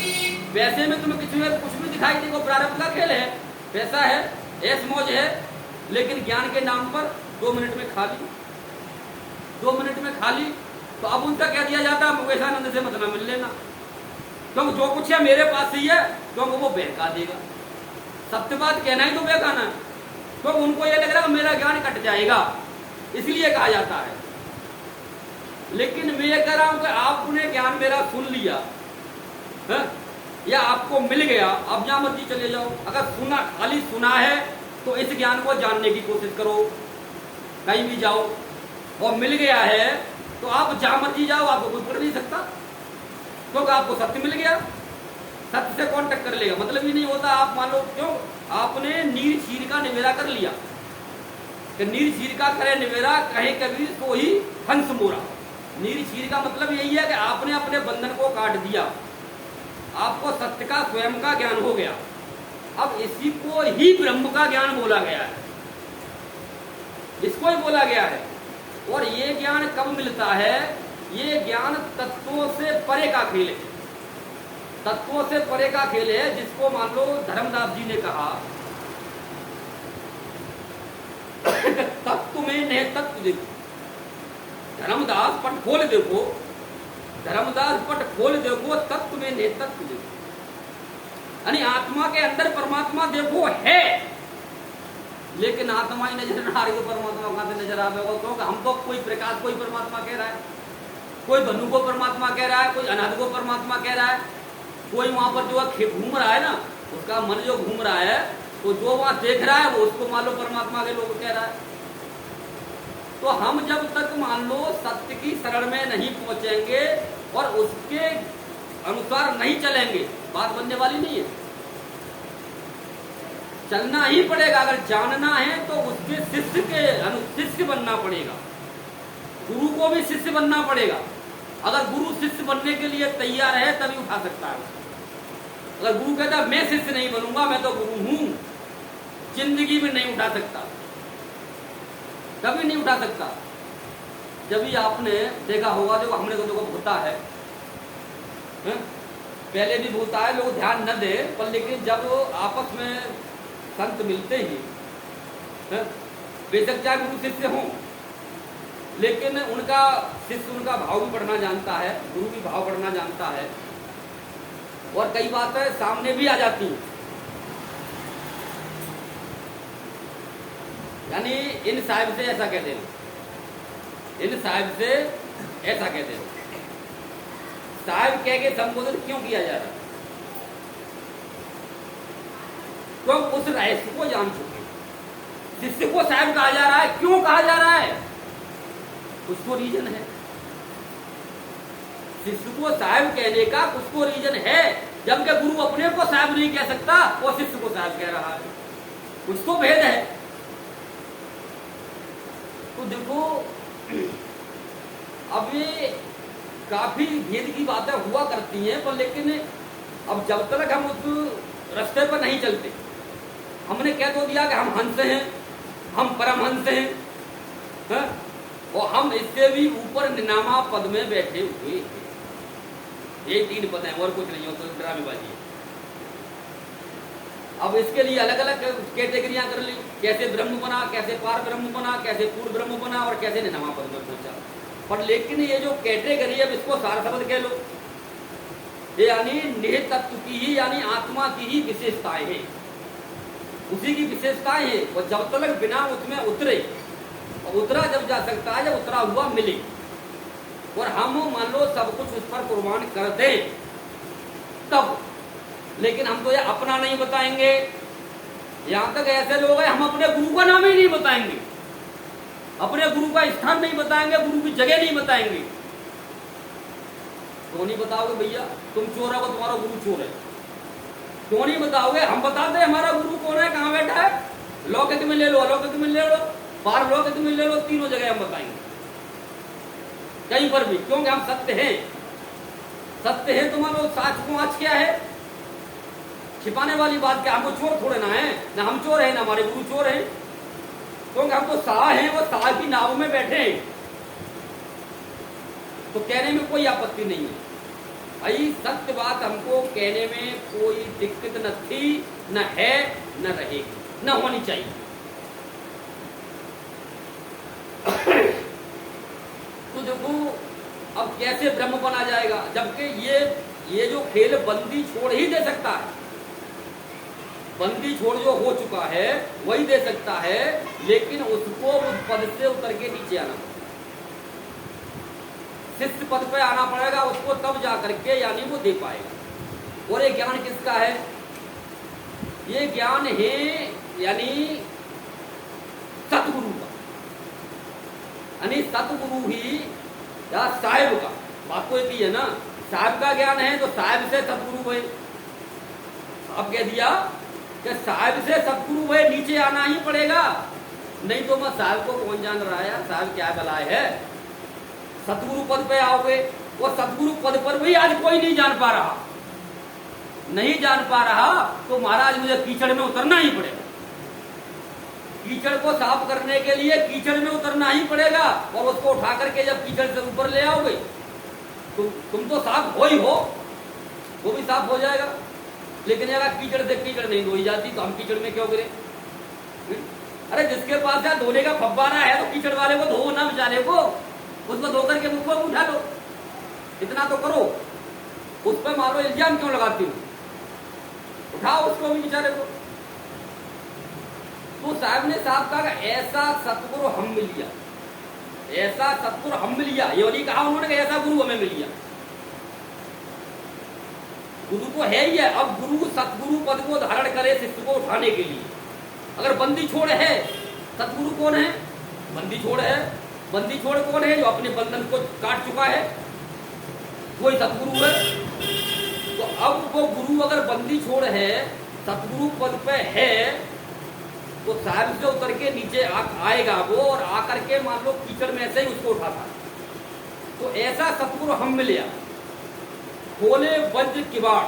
वैसे में तुम्हें कुछ भी दिखाई देगा, प्रारब्ध का खेल है, पैसा है, ऐश मौज है, लेकिन ज्ञान के नाम पर 2 मिनट में खा ली, 2 मिनट में खा ली। तो अब उनका क्या दिया जाता है, मुकेशानंद से मत ना मिल लेना, क्योंकि जो कुछ है मेरे पास ही है, क्योंकि वो बहका देगा। सत्य बात कहना ही तो बहकाना है, क्योंकि उनको ये लग रहा है मेरा ज्ञान कट जाएगा, इसलिए कहा जाता है। लेकिन मैं ये कह रहा हूं कि आपने ज्ञान मेरा सुन लिया है? या आपको मिल गया, अब जहां मर्जी चले जाओ। अगर सुना, खाली सुना है तो इस ज्ञान को जानने की कोशिश करो, कहीं भी जाओ। और मिल गया है तो आप जहां मर्जी जाओ, आपको कोई पकड़ नहीं सकता, क्योंकि आपको सत्य मिल गया। सत्य से कौन टक्कर लेगा, मतलब ही नहीं होता। आप मान लो क्यों आपने नीर चीर का निवेरा कर लिया, कि नीर चीर का करे निवेरा, कहे कभी तो ही हंस मोरा। नीर चीर का मतलब यही है कि आपने अपने बंधन को काट दिया, आपको सत्य का स्वयं का ज्ञान हो गया। अब इसी को ही ब्रह्म का ज्ञान बोला गया है, इसको ही बोला गया है। और ये ज्ञान कब मिलता है, ये ज्ञान तत्वों से परे का खेल है, तत्वों से परे का खेल है। जिसको मान लो धर्मदास जी ने कहा तत्व में नहीं तत्व देखो। धर्मदास पट खोल देखो, धर्मदास पट खोल देखो, तत्व में नहीं तत्व देखो। यानी आत्मा के अंदर परमात्मा देखो है, लेकिन आत्मा ही नजर ना आ रही, तो परमात्मा कहां से नजर आएगा। क्योंकि हमको कोई प्रकाश कोई परमात्मा कह रहा है, कोई धनु को परमात्मा कह रहा है, कोई अनाथ को परमात्मा कह रहा है, कोई वहां पर जो घूम रहा है ना, उसका मन जो घूम रहा है, तो जो वहां देख रहा है वो उसको मान लो परमात्मा के लोग कह रहा है। तो हम जब तक मान लो सत्य की शरण में नहीं पहुंचेंगे और उसके अनुसार नहीं चलेंगे, बात बनने वाली नहीं है। चलना ही पड़ेगा, अगर जानना है तो उसके शिष्य बनना पड़ेगा, गुरु को भी शिष्य बनना पड़ेगा। अगर गुरु शिष्य बनने के लिए तैयार है तभी उठा सकता है। अगर गुरु कहता है मैं शिष्य नहीं बनूंगा, मैं तो गुरु हूं, जिंदगी में नहीं उठा सकता, कभी नहीं उठा सकता। जब भी आपने देखा होगा, जो हमने को देखो होता है, पहले भी होता है, लोग ध्यान न दे, पर लेकिन जब आपस में संत मिलते ही, बेशक चाहे गुरु शिष्य हों, लेकिन उनका शिष्य उनका भाव भी पढ़ना जानता है, गुरु भी भाव पढ़ना जानता है, और कई बातें सामने भी आ जाती हैं। यानी इन साहिब से ऐसा कहते हैं, इन साहिब से ऐसा कहते हैं, साहिब कह के संबोधित क्यों किया जा रहा है? क्यों? उस रहस्य को जान चुके, शिष्य को साहिब कहा जा रहा है, क्यों कहा जा रहा है? कुछ तो रीजन है, शिष्य को साहिब कहने का कुछ तो रीजन है, जबकि गुरु अपने को साहिब नहीं कह सकता और शिष्य को साहिब कह रहा है, कुछ तो भेद है। तो देखो, अब ये काफी भेद की बातें हुआ करती हैं, पर लेकिन अब जब तक हम उस रास्ते पर नहीं चलते, हमने कह तो दिया कि हम हंस हैं, हम परमहंस हैं, है? और हम इससे भी ऊपर निनामा पद में बैठे हुए हैं। ये 3 पद हैं और कुछ नहीं हो, तो ड्रामेबाजी है। अब इसके लिए अलग अलग कैटेगरियां कर ली, कैसे ब्रह्म बना, कैसे पार ब्रह्म बना, कैसे पूर्ण ब्रह्म बना, और कैसे निनामा पद में पहुंचा। पर लेकिन ये जो कैटेगरी है, इसको सार शब्द कह लो, ये यानी निहित तत्व की ही, यानी आत्मा की ही विशेषताएं हैं, उसी की विशेषताएं हैं। और जब तक बिना उसमें उतरे, और उतरा जब जा सकता है, जब उतरा हुआ मिले, और हम मान लो सब कुछ उस पर कुर्बान कर दें तब। लेकिन हम तो ये अपना नहीं बताएंगे, यहां तक ऐसे लोग हैं, हम अपने गुरु का नाम ही नहीं बताएंगे, अपने गुरु का स्थान नहीं बताएंगे, गुरु की जगह नहीं बताएंगे। क्यों नहीं बताओगे भैया? तुम चोर हो, तुम्हारा गुरु चोर है, क्यों नहीं बताओगे? हम बताते हैं हमारा गुरु कौन है, कहाँ बैठा है, लौकिक में ले लो, अलौकिक में ले लो, पारलौकिक में ले लो, तीनों जगह हम बताएंगे, कहीं पर भी, क्योंकि हम सत्य हैं। सत्य है तो मानो साच को आज क्या है, छिपाने वाली बात क्या? हमको चोर थोड़े ना है, ना हम चोर है, ना हमारे गुरु चोर है, क्योंकि हम तो साह हैं, वो साह की नाव में बैठे हैं, तो कहने में कोई आपत्ति नहीं है। भाई सत्य बात हमको कहने में कोई दिक्कत न थी, न है, न रहेगी, न होनी चाहिए। तो देखो, अब कैसे ब्रह्म बना जाएगा, जबकि ये जो खेल बंदी छोड़ ही दे सकता है, बंदी छोड़ जो हो चुका है वही दे सकता है, लेकिन उसको उस पद से उतर के नीचे आना, शिष्य पद पे आना पड़ेगा उसको, तब जा करके यानी वो दे पाएगा। और ये ज्ञान किसका है? ये ज्ञान है यानी सतगुरु का, यानी सतगुरु ही या साहिब का। बात तो एक ही है ना, साहिब का ज्ञान है तो साहिब से सतगुरु है। अब कह दिया कि साहिब से सतगुरु है, नीचे आना ही पड़ेगा, नहीं तो मैं साहिब को कौन जान रहा है, साहिब क्या बलाय है। सतगुरु पद पे आओगे, और सतगुरु पद पर भी आज कोई नहीं जान पा रहा, नहीं जान पा रहा, तो महाराज मुझे कीचड़ में उतरना ही पड़ेगा। कीचड़ को साफ करने के लिए कीचड़ में उतरना ही पड़ेगा, और उसको उठा करके जब कीचड़ से ऊपर ले आओगे तो तुम तो साफ हो ही हो, वो भी साफ हो जाएगा। लेकिन अगर कीचड़ से कीचड़ नहीं धोई जाती तो हम कीचड़ में क्यों गिरे? अरे जिसके पास यार धोने का फव्वारा है तो कीचड़ वाले को धो ना, बेचारे को, उसको धो करके मुख को उठा लो, इतना तो करो। उस पर मारो इल्जाम क्यों लगाती हूँ? उठाओ उसको भी बेचारे को। तो साहब ने साहब कहा ऐसा सतगुरु हम मिल गया, ऐसा सतगुरु हम मिल गया, ये नहीं कहा उन्होंने कि ऐसा गुरु हमें मिल गया। गुरु तो है ही है, अब गुरु सतगुरु पद को धारण करे शिष्य को उठाने के लिए। अगर बंदी छोड़ है, सतगुरु कौन है? बंदी छोड़ है। बंदी छोड़ कौन है? जो अपने बंधन को काट चुका है, वही सतगुरु है। तो अब वो गुरु अगर बंदी छोड़ है, सतगुरु पद पे है, तो साहिब से उतर के नीचे आएगा वो, और आकर के मान लो कीचड़ में से ही उसको उठाता। तो ऐसा सतगुरु हम मिले, खोले वज्र किवाड़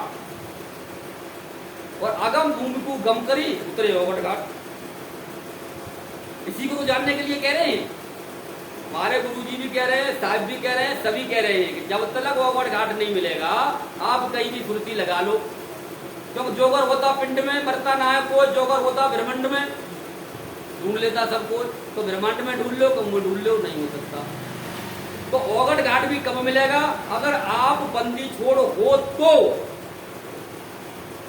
और अगम भूमि को गम करी उतरे ओवट घाट। इसी को तो जानने के लिए कह रहे हैं। हमारे गुरुजी भी कह रहे हैं, साहब भी कह रहे हैं, सभी कह रहे हैं कि जब तक ओगट घाट नहीं मिलेगा आप कहीं भी फुर्ती लगा लो, क्योंकि जोगर होता पिंड में मरता ना है कोई, जोगर होता ब्रह्मांड में ढूंढ लेता सब कोई, तो ब्रह्मांड में ढूंढ लो, कम में ढूंढ लो, नहीं हो सकता। तो ओगट घाट भी कब मिलेगा? अगर आप बंदी छोड़ हो तो,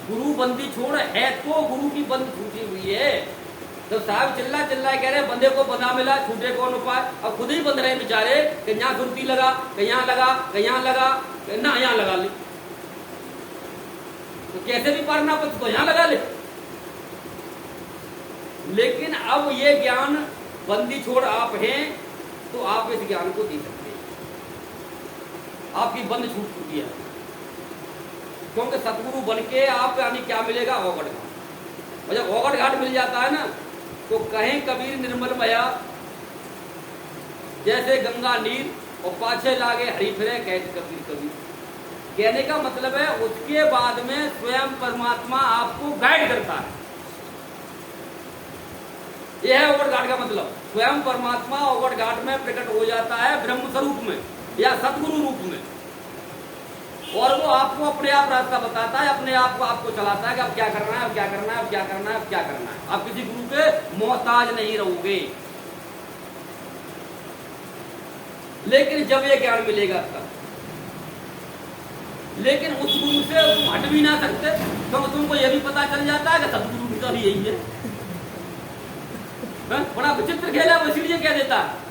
गुरु बंदी छोड़ है तो, गुरु की बंद छूटी हुई है। तो साहब चिल्ला चिल्ला कह रहे बंदे को बंधा मिला, छूटे कौन उपाय? अब खुद ही बंध रहे बेचारे कि यहाँ सुरती लगा, कि यहाँ लगा, कि यहाँ लगा, ना यहाँ लगा ले, तो कैसे भी पारना पड़ता तो यहाँ लगा ले। लेकिन अब ये ज्ञान बंदी छोड़ आप हैं तो आप इस ज्ञान को दे सकते हैं, आपकी बंद छूट चुकी है, क्योंकि सतगुरु बन के आप यानी क्या मिलेगा? ओगट घाट। और जब ओगट घाट मिल जाता है ना तो कहें कबीर निर्मल मया, जैसे गंगा नीर और पाछे लागे हरी फिरे, कहते कबीर कबीर। कहने का मतलब है उसके बाद में स्वयं परमात्मा आपको गाइड करता है। यह है ओगट घाट का मतलब। स्वयं परमात्मा ओगट घाट में प्रकट हो जाता है ब्रह्म स्वरूप में या सतगुरु रूप में, और वो आपको अपने आप रास्ता बताता है, अपने आप को आपको चलाता है कि अब क्या करना है, अब क्या करना है, अब क्या करना है, अब क्या करना है। आप किसी गुरु के मोहताज नहीं रहोगे। लेकिन जब ये ज्ञान मिलेगा तब, लेकिन उस गुरु से तुम हट भी ना सकते, तो तुमको यह भी पता चल जाता है कि सतगुरु भी तो यही है। बड़ा विचित्र खेल है, वो इसलिए कह देता है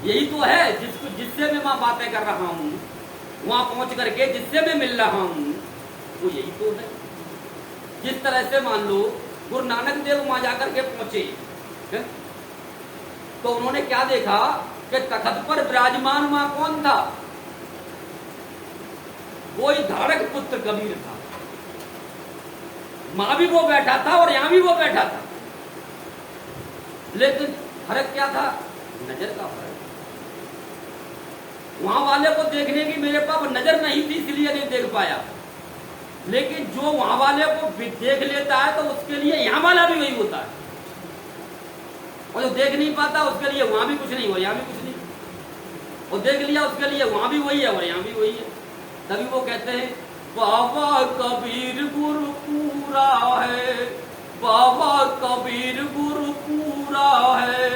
यही तो है जिससे मैं वहां बातें कर रहा हूं, वहां पहुंच करके जिससे मैं मिल रहा हूं, वो यही तो है। जिस तरह से मान लो गुरु नानक देव वहां जाकर के पहुंचे, तो उन्होंने क्या देखा कि तखत पर विराजमान वहां कौन था? कोई धारक पुत्र कबीर था। मां भी वो बैठा था और यहां भी वो बैठा था, लेकिन फर्क क्या था? नजर का फर्क। वहां वाले को देखने की मेरे पास नजर नहीं थी, इसलिए नहीं देख पाया, लेकिन जो वहां वाले को देख लेता है तो उसके लिए यहां वाला भी वही होता है, और जो देख नहीं पाता उसके लिए वहां भी कुछ नहीं और यहां भी कुछ नहीं, और देख लिया उसके लिए वहां भी वही है और यहां भी वही है। तभी वो कहते हैं बाबा कबीर गुरु पूरा है, बाबा कबीर गुरु पूरा है,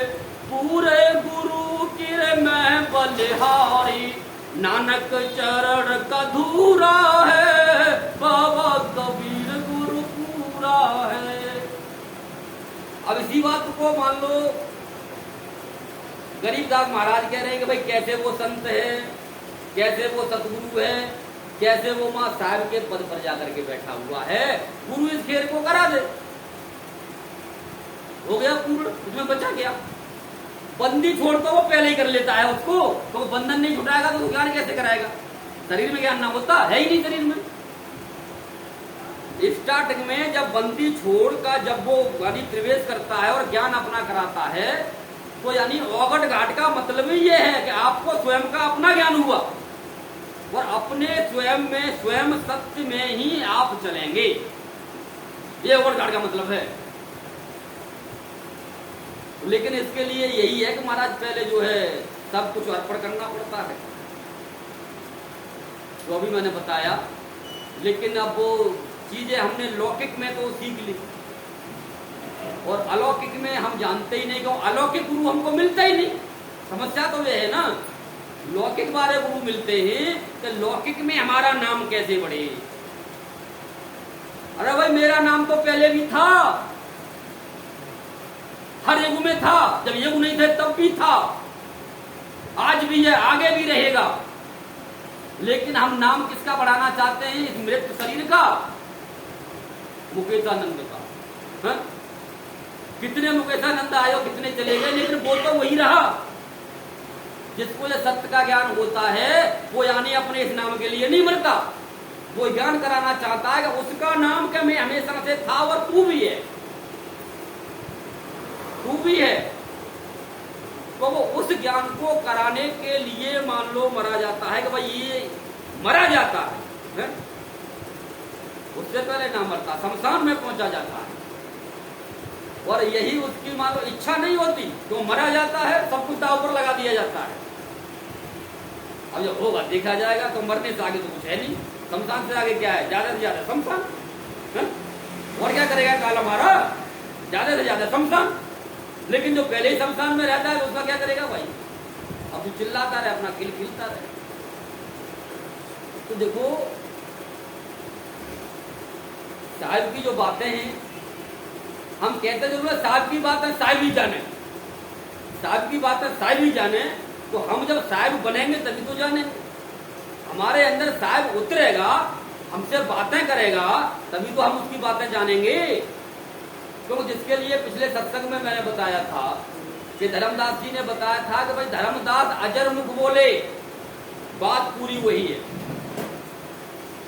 पूरे गुरु किरे में बलिहारी, नानक चरण कधूरा है, बाबा कबीर गुरु पूरा है। अब इसी बात को मान लो गरीबदास महाराज कह रहे हैं कि भाई कैसे वो संत है, कैसे वो सतगुरु है, कैसे वो मां साहब के पद पर जाकर के बैठा हुआ है। गुरु इस खेल को करा दे, हो गया पूर्ण, उसमें बचा गया। बंदी छोड़ तो वो पहले ही कर लेता है उसको, तो वो बंधन नहीं छुटाएगा तो ज्ञान कैसे कराएगा? शरीर में ज्ञान ना होता है ही नहीं शरीर में। स्टार्टिंग में जब बंदी छोड़ का जब वो यानी प्रवेश करता है और ज्ञान अपना कराता है, तो यानी ओगट घाट का मतलब ही ये है कि आपको स्वयं का अपना ज्ञान हुआ और अपने स्वयं में स्वयं सत्य में ही आप चलेंगे। ये ओगट घाट का मतलब है। लेकिन इसके लिए यही है कि महाराज पहले जो है सब कुछ अर्पण करना पड़ता है, तो अभी मैंने बताया। लेकिन अब वो चीजें हमने लौकिक में तो सीख ली और अलौकिक में हम जानते ही नहीं, क्यों अलौकिक गुरु हमको मिलता ही नहीं। समस्या तो ये है ना, लौकिक वाले गुरु मिलते हैं तो लौकिक में हमारा नाम कैसे बढ़े? अरे भाई मेरा नाम तो पहले भी था, हर युग में था, जब युग नहीं थे तब भी था, आज भी है, आगे भी रहेगा। लेकिन हम नाम किसका बढ़ाना चाहते हैं? इस मृत शरीर का, मुकेशानंद का। हा? कितने मुकेशानंद आए और कितने चले गए, लेकिन वो तो वही रहा। जिसको ये सत्य का ज्ञान होता है वो यानी अपने इस नाम के लिए नहीं मरता, वो ज्ञान कराना चाहता है कि उसका नाम क्या मैं हमेशा से था और तू भी है, तू भी है। तो वो उस ज्ञान को कराने के लिए मान लो मरा जाता है कि भाई ये मरा जाता है? उससे पहले ना मरता, शमशान में पहुंचा जाता है। और यही उसकी मान लो इच्छा नहीं होती तो मरा जाता है, सब कुछ दांव पर लगा दिया जाता है। अब जब होगा देखा जाएगा, तो मरने से आगे तो कुछ है नहीं, शमशान से आगे क्या है, ज्यादा से ज्यादा शमशान है? और क्या करेगा काल हमारा, ज्यादा से ज्यादा शमशान। लेकिन जो पहले ही शमशान में रहता है उसका क्या करेगा भाई, अब तो चिल्लाता रहे, अपना खेल खेलता रहे। तो देखो साहिब की जो बातें हैं, हम कहते जरूर है साहिब की बात है साहिब ही जाने, साहिब की बात है साहिब ही जाने। तो हम जब साहिब बनेंगे तभी तो जानेंगे, हमारे अंदर साहिब उतरेगा, हमसे बातें करेगा, तभी तो हम उसकी बातें जानेंगे। क्योंकि जिसके लिए पिछले सत्संग में मैंने बताया था कि धर्मदास जी ने बताया था कि भाई धर्मदास अजर मुख बोले, बात पूरी वही है।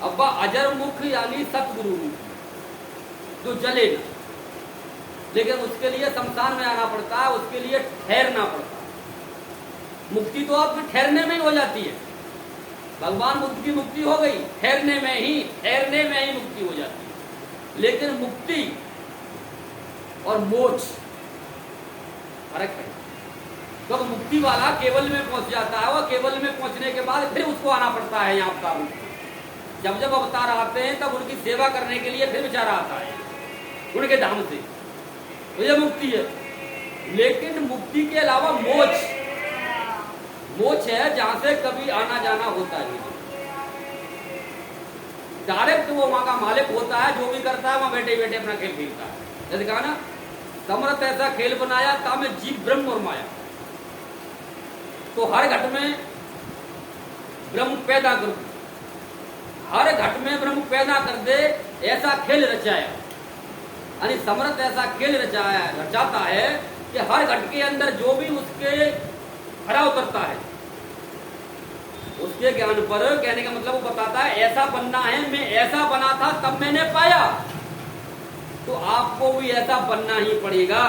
अब अजर मुख यानी सतगुरु जो जले ना, लेकिन उसके लिए शमशान में आना पड़ता है, उसके लिए ठहरना पड़ता है। मुक्ति तो आपकी ठहरने में ही हो जाती है, भगवान बुद्ध की मुक्ति हो गई ठहरने में ही मुक्ति हो जाती है। लेकिन मुक्ति और मोक्ष फर्क है। तो मुक्ति वाला केवल में पहुंच जाता है, और केवल में पहुंचने के बाद फिर उसको आना पड़ता है यहाँ अवतार में। जब जब अवतार आते हैं तब उनकी सेवा करने के लिए फिर बेचारा आता है उनके धाम से, तो ये मुक्ति है। लेकिन मुक्ति के अलावा मोक्ष, मोक्ष है जहां से कभी आना जाना होता है, डायरेक्ट वो वहां का मालिक होता है, जो भी करता है वहां बैठे बैठे अपना खेल खेलता है। जैसे कहा ना, समर्थ ऐसा खेल बनाया था में जीव ब्रह्म और माया। तो हर घट में ब्रह्म पैदा कर, हर घट में ब्रह्म पैदा कर दे, ऐसा खेल रचाया। यानी समर्थ ऐसा खेल रचाता है कि हर घट के अंदर जो भी उसके खरा उतरता है, उसके ज्ञान पर, कहने का मतलब वो बताता है ऐसा बनना है, मैं ऐसा बना था तब मैंने पाया, तो आपको भी ऐसा बनना ही पड़ेगा।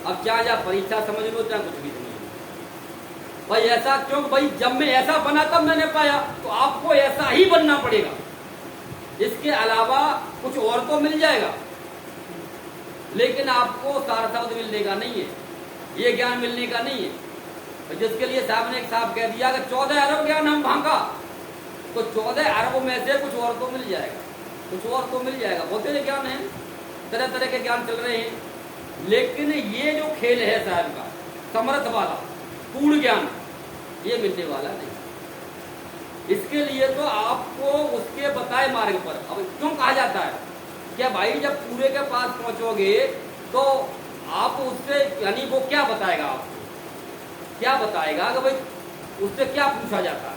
अब चाहे परीक्षा समझ लो, चाहे कुछ भी समझ लो, भाई ऐसा क्यों, भाई जब मैं ऐसा बना तब मैंने पाया, तो आपको ऐसा ही बनना पड़ेगा। इसके अलावा कुछ और तो मिल जाएगा, लेकिन आपको सारा शब्द मिलने का नहीं है, ये ज्ञान मिलने का नहीं है। जिसके लिए साहब ने एक साहब कह दिया कि 14 अरब ज्ञान हम भांगा, तो 14 अरब में से कुछ और तो मिल जाएगा, कुछ और तो मिल जाएगा। बहुत सारे ज्ञान है, तरह तरह के ज्ञान चल रहे हैं, लेकिन ये जो खेल है साहब का समर्थ वाला पूर्ण ज्ञान, ये मिलने वाला नहीं। इसके लिए तो आपको उसके बताए मार्ग पर, अब क्यों कहा जाता है क्या भाई, जब पूरे के पास पहुंचोगे तो आप उससे, यानी वो क्या बताएगा, आपको क्या बताएगा कि भाई उससे क्या पूछा जाता है।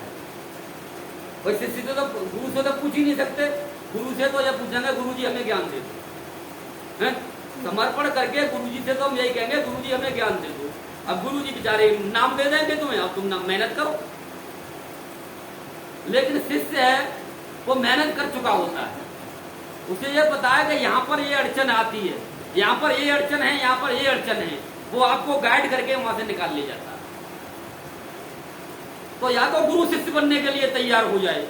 भाई शिष्य तो गुरु से तो पूछ ही नहीं सकते, गुरु से तो जब पूछेंगे गुरु जी हमें ज्ञान दे दो, हैं समर्पण करके गुरु जी से तो हम यही कहेंगे गुरु जी हमें ज्ञान दे दो। अब गुरु जी बेचारे नाम दे देंगे तुम्हें, अब तुम ना मेहनत करो। लेकिन शिष्य है वो मेहनत कर चुका होता है, उसे ये पता है कि यहाँ पर ये अड़चन आती है, यहाँ पर ये अड़चन है, यहाँ पर ये अड़चन है, वो आपको गाइड करके वहां से निकाल ले जाता है। तो या तो गुरु शिष्य बनने के लिए तैयार हो जाए,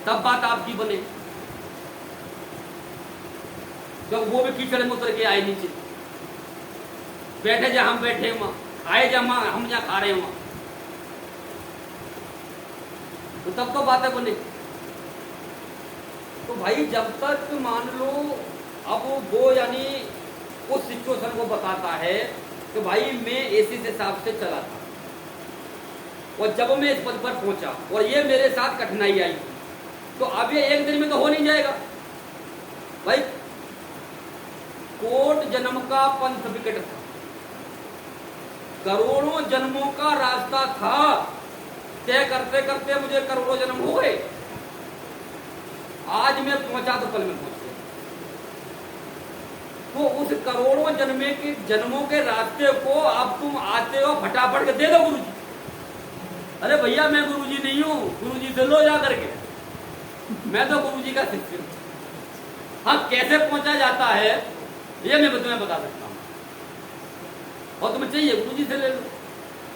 तब बात आपकी बने। जब वो भी कीचड़ में उतर के आए नीचे, बैठे जहां हम बैठे वहां, खाए जहां हम जहां खा रहे हैं वहां, तो तब तो बातें बने। तो भाई जब तक मान लो, अब वो यानी उस सिचुएशन को बताता है कि भाई मैं ऐसे हिसाब से चला था, और जब मैं इस पद पर पहुंचा और ये मेरे साथ कठिनाई आई, तो अब ये एक दिन में तो हो नहीं जाएगा भाई। कोट जन्म का पंथ विकट था, करोड़ों जन्मों का रास्ता था, तय करते करते मुझे करोड़ों जन्म हो गए, आज मैं पहुंचा तो कल में पहुंच गया। तो उस करोड़ों जन्मों के रास्ते को अब तुम आते हो फटाफट के दे दो गुरु जी। अरे भैया मैं गुरु जी नहीं हूं, गुरु जी से लो जा करके, मैं तो गुरु जी का शिष्य हूं। हाँ कैसे पहुंचा जाता है ये मैं तुम्हें बता सकता हूं, और तुम्हें चाहिए गुरु जी से ले लो,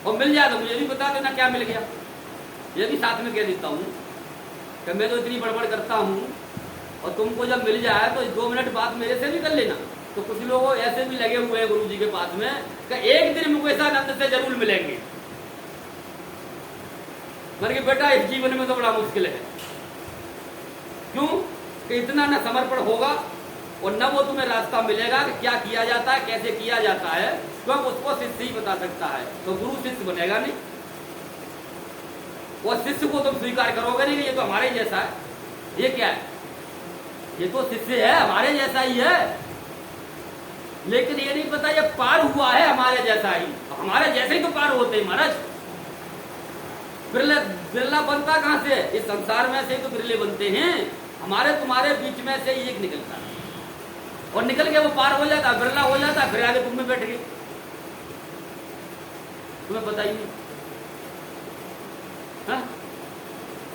और मिल जाए तो मुझे भी बता देना क्या मिल गया। ये भी साथ में कह देता हूं कि मैं तो इतनी बड़बड़ करता हूं, और तुमको जब मिल जाए तो 2 मिनट बाद मेरे से भी कर लेना, तो कुछ लोग ऐसे भी लगे हुए हैं गुरु जी के पास में कि एक दिन मुकेशानंद से जरूर मिलेंगे, मगर बेटा इस जीवन में तो बड़ा मुश्किल है। क्यों कि इतना न समर्पण होगा और न वो तुम्हें रास्ता मिलेगा कि क्या किया जाता है, कैसे किया जाता है, क्योंकि उसको शिष्य ही बता सकता है। तो गुरु शिष्य बनेगा नहीं, और शिष्य को तुम स्वीकार करोगे नहीं, ये तो हमारे जैसा है। ये क्या है? ये तो शिष्य है, हमारे जैसा ही है, लेकिन ये नहीं पता ये पार हुआ है हमारे जैसा ही। हमारे जैसे ही तो पार होते हैं महाराज। बिरला बनता कहां से? इस संसार में से ही तो बिरले बनते हैं। हमारे तुम्हारे बीच में से ही एक निकलता है, और निकल के वो पार हो जाता, बिरला हो जाता, फिर आगे तुम में बैठ गए, तुम्हें पता ही नहीं। हाँ?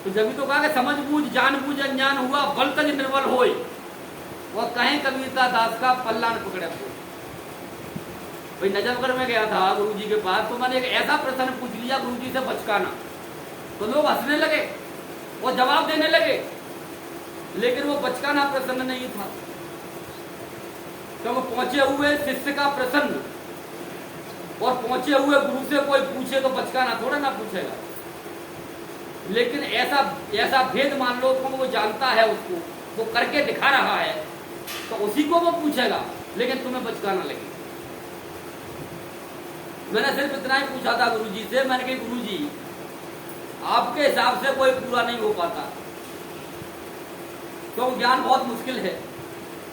तो जब भी तो कहा कि समझ बूझ जान बूझ अनजान हुआ बल तज निर्बल होए, और कहीं कबीरता दास का पल्ला न पकड़े। भाई नजफगढ़ में गया था गुरु जी के पास, तो मैंने एक ऐसा प्रश्न पूछ लिया गुरु जी से बचकाना, तो लोग हंसने लगे, वो जवाब देने लगे, लेकिन वो बचकाना प्रसन्न नहीं था। तो पहुंचे हुए शिष्य का प्रसन्न और पहुंचे हुए गुरु से कोई पूछे तो बचकाना थोड़ा ना पूछेगा। लेकिन ऐसा भेद मान लो तो वो जानता है, उसको वो करके दिखा रहा है, तो उसी को वो पूछेगा, लेकिन तुम्हें बचकाना लगे। मैंने सिर्फ इतना ही पूछा था गुरु जी से, मैंने कहा गुरु जी आपके हिसाब से कोई पूरा नहीं हो पाता, तो ज्ञान बहुत मुश्किल है।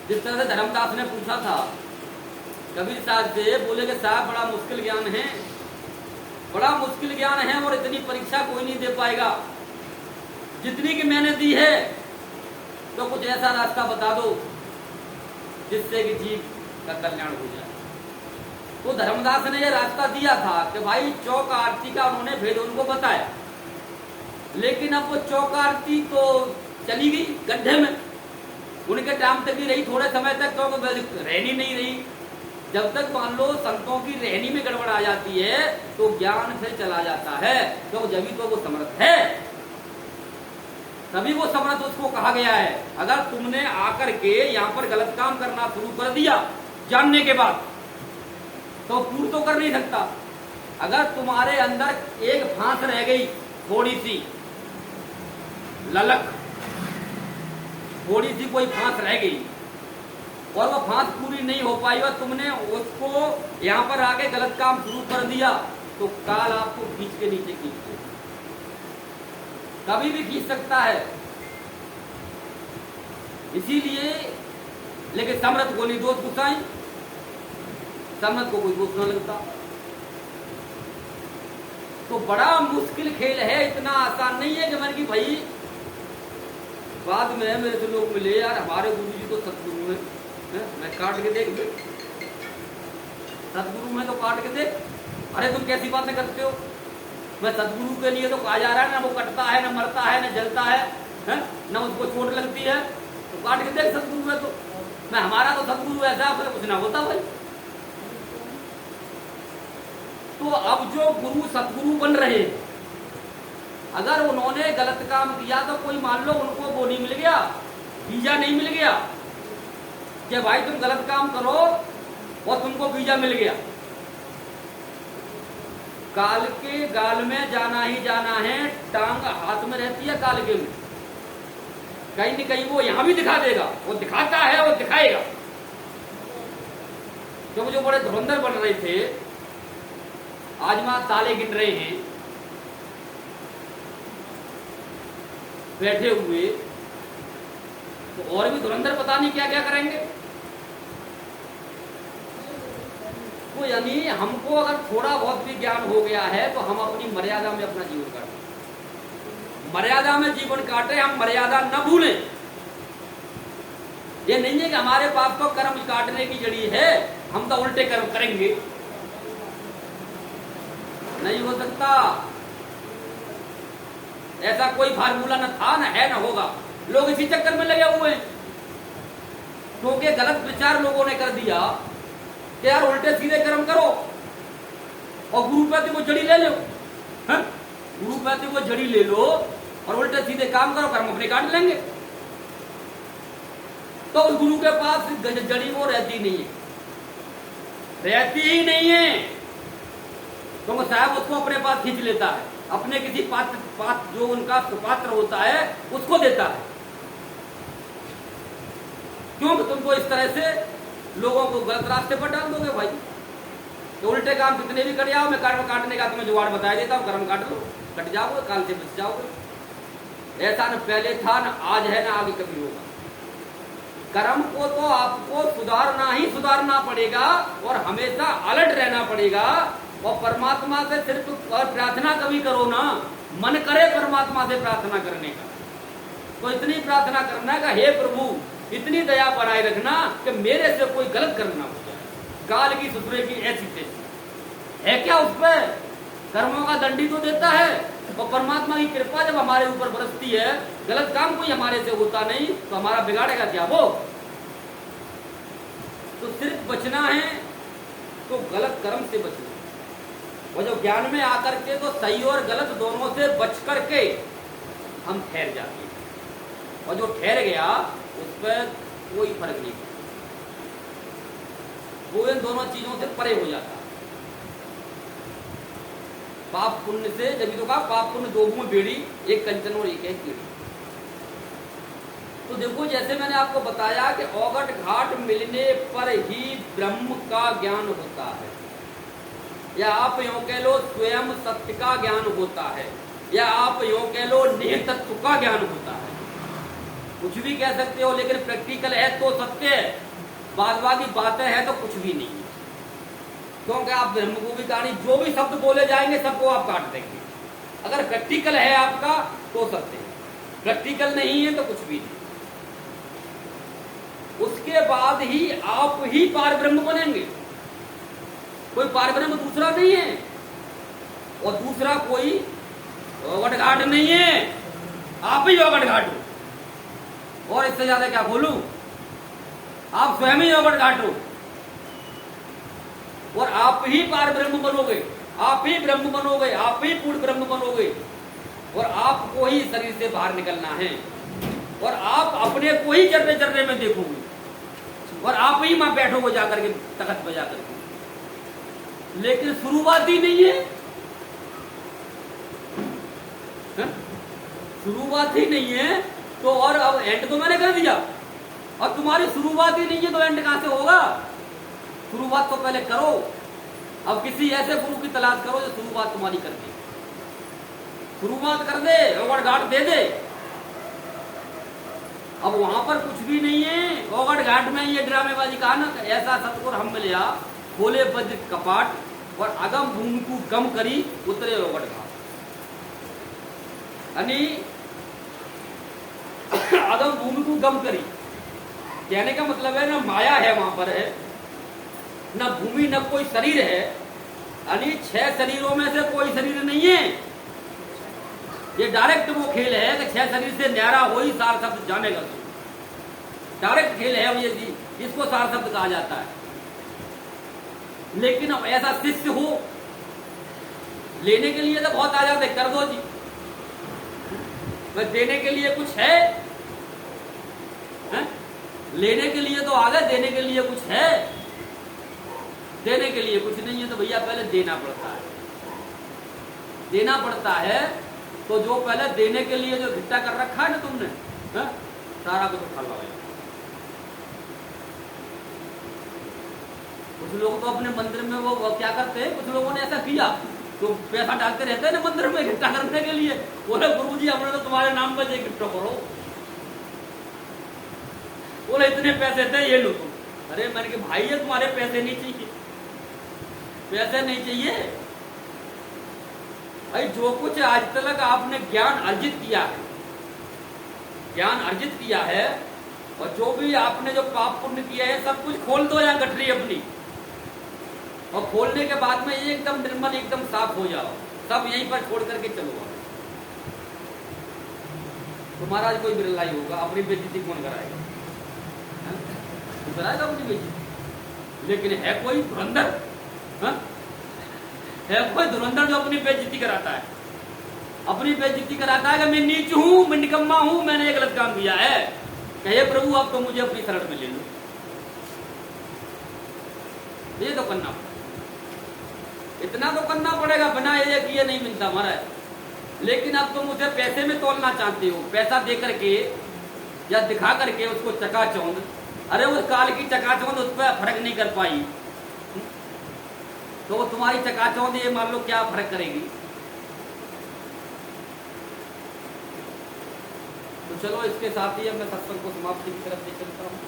जिस तरह से धर्मदास ने पूछा था कबीर साहब से, बोले कि साहब बड़ा मुश्किल ज्ञान है, बड़ा मुश्किल ज्ञान है, और इतनी परीक्षा कोई नहीं दे पाएगा जितनी कि मैंने दी है, तो कुछ ऐसा रास्ता बता दो जिससे कि जीव का कल्याण हो जाए। तो धर्मदास ने यह रास्ता दिया था कि भाई चौक आरती का उन्होंने भेद उनको बताया, लेकिन अब वो चौक आरती तो चली गई गड्ढे में, उनके टाइम तक ही रही, थोड़े समय तक तो रहनी नहीं रही। जब तक मान लो संतों की रहनी में गड़बड़ आ जाती है तो ज्ञान फिर चला जाता है, तो जब तो वो समर्थ है, तभी वो समर्थ उसको कहा गया है। अगर तुमने आकर के यहाँ पर गलत काम करना शुरू कर दिया जानने के बाद, तो पूर्ण तो कर नहीं सकता। अगर तुम्हारे अंदर एक फांस रह गई, थोड़ी सी ललक, थोड़ी सी कोई फांस रह गई और वो फांस पूरी नहीं हो पाई और तुमने उसको यहाँ पर आके गलत काम शुरू कर दिया, तो काल आपको खींच के नीचे खींच दे, कभी भी खींच सकता है। इसीलिए लेकिन समर्थ को नहीं दोष गुस्साई, समर्थ को कोई दोष न लगता। तो बड़ा मुश्किल खेल है, इतना आसान नहीं है कि मैंने कि भाई बाद में मेरे से लोग मिले, यार हमारे गुरु जी तो सतगुरु है, मैं काट के देख, सतगुरु में तो काट के देख। अरे तुम कैसी बातें करते हो? मैं सतगुरु के लिए तो कहा जा रहा है ना, वो कटता है ना मरता है ना जलता है ना उसको चोट लगती है, तो काट के देख सतगुरु है। तो मैं हमारा तो सतगुरु ऐसा है, कुछ ना होता भाई। तो अब जो गुरु सतगुरु बन रहे, अगर उन्होंने गलत काम किया तो कोई मान लो उनको वो नहीं मिल गया, वीजा नहीं मिल गया कि भाई तुम गलत काम करो और तुमको वीजा मिल गया। काल के गाल में जाना ही जाना है, टांग हाथ में रहती है काल के में, कहीं न कहीं वो यहां भी दिखा देगा, वो दिखाता है, वो दिखाएगा। तो जो बड़े धुरंधर बन रहे थे, आज वहां ताले गिन रहे हैं बैठे हुए, तो और भी धुरंधर पता नहीं क्या क्या करेंगे। तो यानी हमको अगर थोड़ा बहुत भी ज्ञान हो गया है तो हम अपनी मर्यादा में अपना जीवन काटें, मर्यादा में जीवन काटे, हम मर्यादा न भूलें। ये नहीं है कि हमारे पास तो कर्म काटने की जड़ी है, हम तो उल्टे कर्म करेंगे, नहीं हो सकता। ऐसा कोई फार्मूला न था, न है, न होगा। लोग इसी चक्कर में लगे हुए हैं, क्योंकि गलत विचार लोगों ने कर दिया कि यार उल्टे सीधे कर्म करो और गुरुपैती को जड़ी ले लो, गुरुपैती को जड़ी ले लो और उल्टे सीधे काम करो, कर्म अपने काट लेंगे। तो उस गुरु के पास जड़ी वो रहती नहीं है। रहती ही नहीं है, क्योंकि साहब उसको अपने पास खींच लेता है, अपने किसी पात्र जो उनका सुपात्र होता है उसको देता है। क्यों तुमको इस तरह से लोगों को गलत रास्ते पर डाल दोगे भाई? तो उल्टे काम कितने भी कर आओ, मैं कर्म काटने का तुम्हें जुगाड़ बता देता हूँ, कर्म काट लो, कट जाओगे, काल से बच जाओगे। ऐसा न पहले था, न आज है, न आगे कभी होगा। कर्म को तो आपको सुधारना ही सुधारना पड़ेगा और हमेशा अलर्ट रहना पड़ेगा। और परमात्मा से सिर्फ प्रार्थना कभी करो ना, मन करे परमात्मा से प्रार्थना करने का, तो इतनी प्रार्थना करना का हे प्रभु इतनी दया बनाए रखना कि मेरे से कोई गलत करना हो जाए, काल की ससुरे की ऐसी तैसी है क्या उस पर? कर्मों का दंडी तो देता है, और परमात्मा की कृपा जब हमारे ऊपर बरसती है, गलत काम कोई हमारे से होता नहीं, तो हमारा बिगाड़ेगा क्या वो? तो सिर्फ बचना है तो गलत कर्म से बचना, वो जो ज्ञान में आकर के तो सही और गलत दोनों से बच करके हम ठहर जाते हैं, और जो ठहर गया उस पर कोई फर्क नहीं पड़ता, वो इन दोनों चीजों से परे हो जाता है। पाप पुण्य से, जब तो कहा पाप पुण्य दो मुंह बेड़ी, एक कंचन और एक कीड़ी। तो देखो जैसे मैंने आपको बताया कि औगट घाट मिलने पर ही ब्रह्म का ज्ञान होता है, या आप यूं कह लो स्वयं सत्य का ज्ञान होता है, या आप यूं कह लो निहित तत्व का ज्ञान होता है, कुछ भी कह सकते हो, लेकिन प्रैक्टिकल है तो सत्य है, बाद बाकी बातें हैं तो कुछ भी नहीं है। क्योंकि आप ब्रह्म को भी कहानी जो भी शब्द बोले जाएंगे सबको आप काट देंगे। अगर प्रैक्टिकल है आपका तो सत्य है, प्रैक्टिकल नहीं है तो कुछ भी नहीं। उसके बाद ही आप ही पार ब्रह्म बनेंगे, कोई पार ब्रह्म दूसरा नहीं है, और दूसरा कोई औगट घाट नहीं है, आप ही औगट घाट हो। और इससे ज्यादा क्या बोलूं? आप स्वयं ही औगट घाट हो, और आप ही पार ब्रह्म बनोगे, आप ही ब्रह्म बनोगे, आप ही पूर्ण ब्रह्म बनोगे, और आपको ही शरीर से बाहर निकलना है, और आप अपने को ही जर्रे जर्रे में देखोगे, और आप ही वहां बैठोगे जाकर के तख्त पे जाकर के। लेकिन शुरुआत ही नहीं है, शुरुआत ही नहीं है तो, और अब एंड तो मैंने कर दिया, और तुम्हारी शुरुआत ही नहीं है तो एंड कहां से होगा? शुरुआत तो पहले करो। अब किसी ऐसे गुरु की तलाश करो जो शुरुआत तुम्हारी कर दे, शुरुआत कर दे, औगट घाट दे दे। अब वहां पर कुछ भी नहीं है, औगट घाट में ये ड्रामेबाजी कहा ना, ऐसा सतगुर हम मिलिया, खोले वज्र कपाट, और अगम भूमि को गम करी, उतरे औगट घाट। यानी अगम भूमि को गम करी, कहने का मतलब है ना माया है वहां पर है, न भूमि न कोई शरीर है, यानी 6 शरीरों में से कोई शरीर नहीं है। ये डायरेक्ट वो खेल है कि 6 शरीर से न्यारा हो ही सार शब्द जानेगा, डायरेक्ट खेल है ये, इसको सार शब्द कहा जाता है। लेकिन अब ऐसा शिष्य हो, लेने के लिए तो बहुत आ जाते, कर दो जी, बस देने के लिए कुछ है? लेने के लिए तो आ गए, देने के लिए कुछ है? देने के लिए कुछ नहीं है, तो भैया पहले देना पड़ता है, देना पड़ता है। तो जो पहले देने के लिए जो इकट्ठा कर रखा है ना तुमने, सारा कुछ उठा लो। कुछ लोग तो अपने मंदिर में वो क्या करते हैं, कुछ लोगों ने ऐसा किया, तो पैसा डालते रहते हैं ना मंदिर में इकट्ठा करने के लिए, बोले गुरुजी हमने तो तुम्हारे नाम पर इकट्ठा करो, बोले इतने पैसे थे ये लो तुम। अरे मैंने कहा भाई ये तुम्हारे पैसे नहीं चाहिए, पैसे नहीं चाहिए भाई, जो कुछ आज तक आपने ज्ञान अर्जित किया है, ज्ञान अर्जित किया है, और जो भी आपने जो पाप पुण्य किया है सब कुछ खोल दो यहाँ गठरी अपनी, और खोलने के बाद में ये एकदम निर्मल एकदम साफ हो जाओ, सब यहीं पर छोड़ करके चलो। तुम्हारा कोई बिरला ही होगा, अपनी बेइज्जती कौन कराएगा? कराएगा अपनी बेइज्जती, लेकिन है कोई धुरंधर, है कोई धुरंधर जो अपनी बेइज्जती कराता है, अपनी बेइज्जती कराता है कि मैं नीच हूं, मैं निकम्मा हूं, मैंने ये गलत काम किया है, कहे प्रभु अब तो मुझे अपनी शरण में ले लो। ये तो करना पड़ेगा, इतना तो करना पड़ेगा, बिना ये किए नहीं मिलता महाराज। लेकिन अब तुम उसे पैसे में तोलना चाहते हो, पैसा दे करके या दिखा करके उसको चकाचौंध। अरे उस काल की चकाचौंध उस पर फर्क नहीं कर पाई, तो वो तुम्हारी चकाचौंध ये मान लो क्या फर्क करेगी। तो चलो इसके साथ ही अब मैं सत्संग को समाप्ति की तरफ ले चलता हूँ।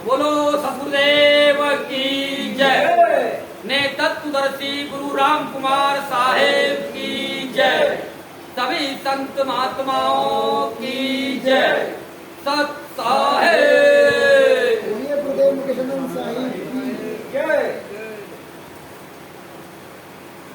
बोलो सतगुरुदेव की जय। ने तत्वदर्शी गुरु राम कुमार साहेब की जय। सभी संत महात्माओं की जय। सत साहेब साहिब की जय।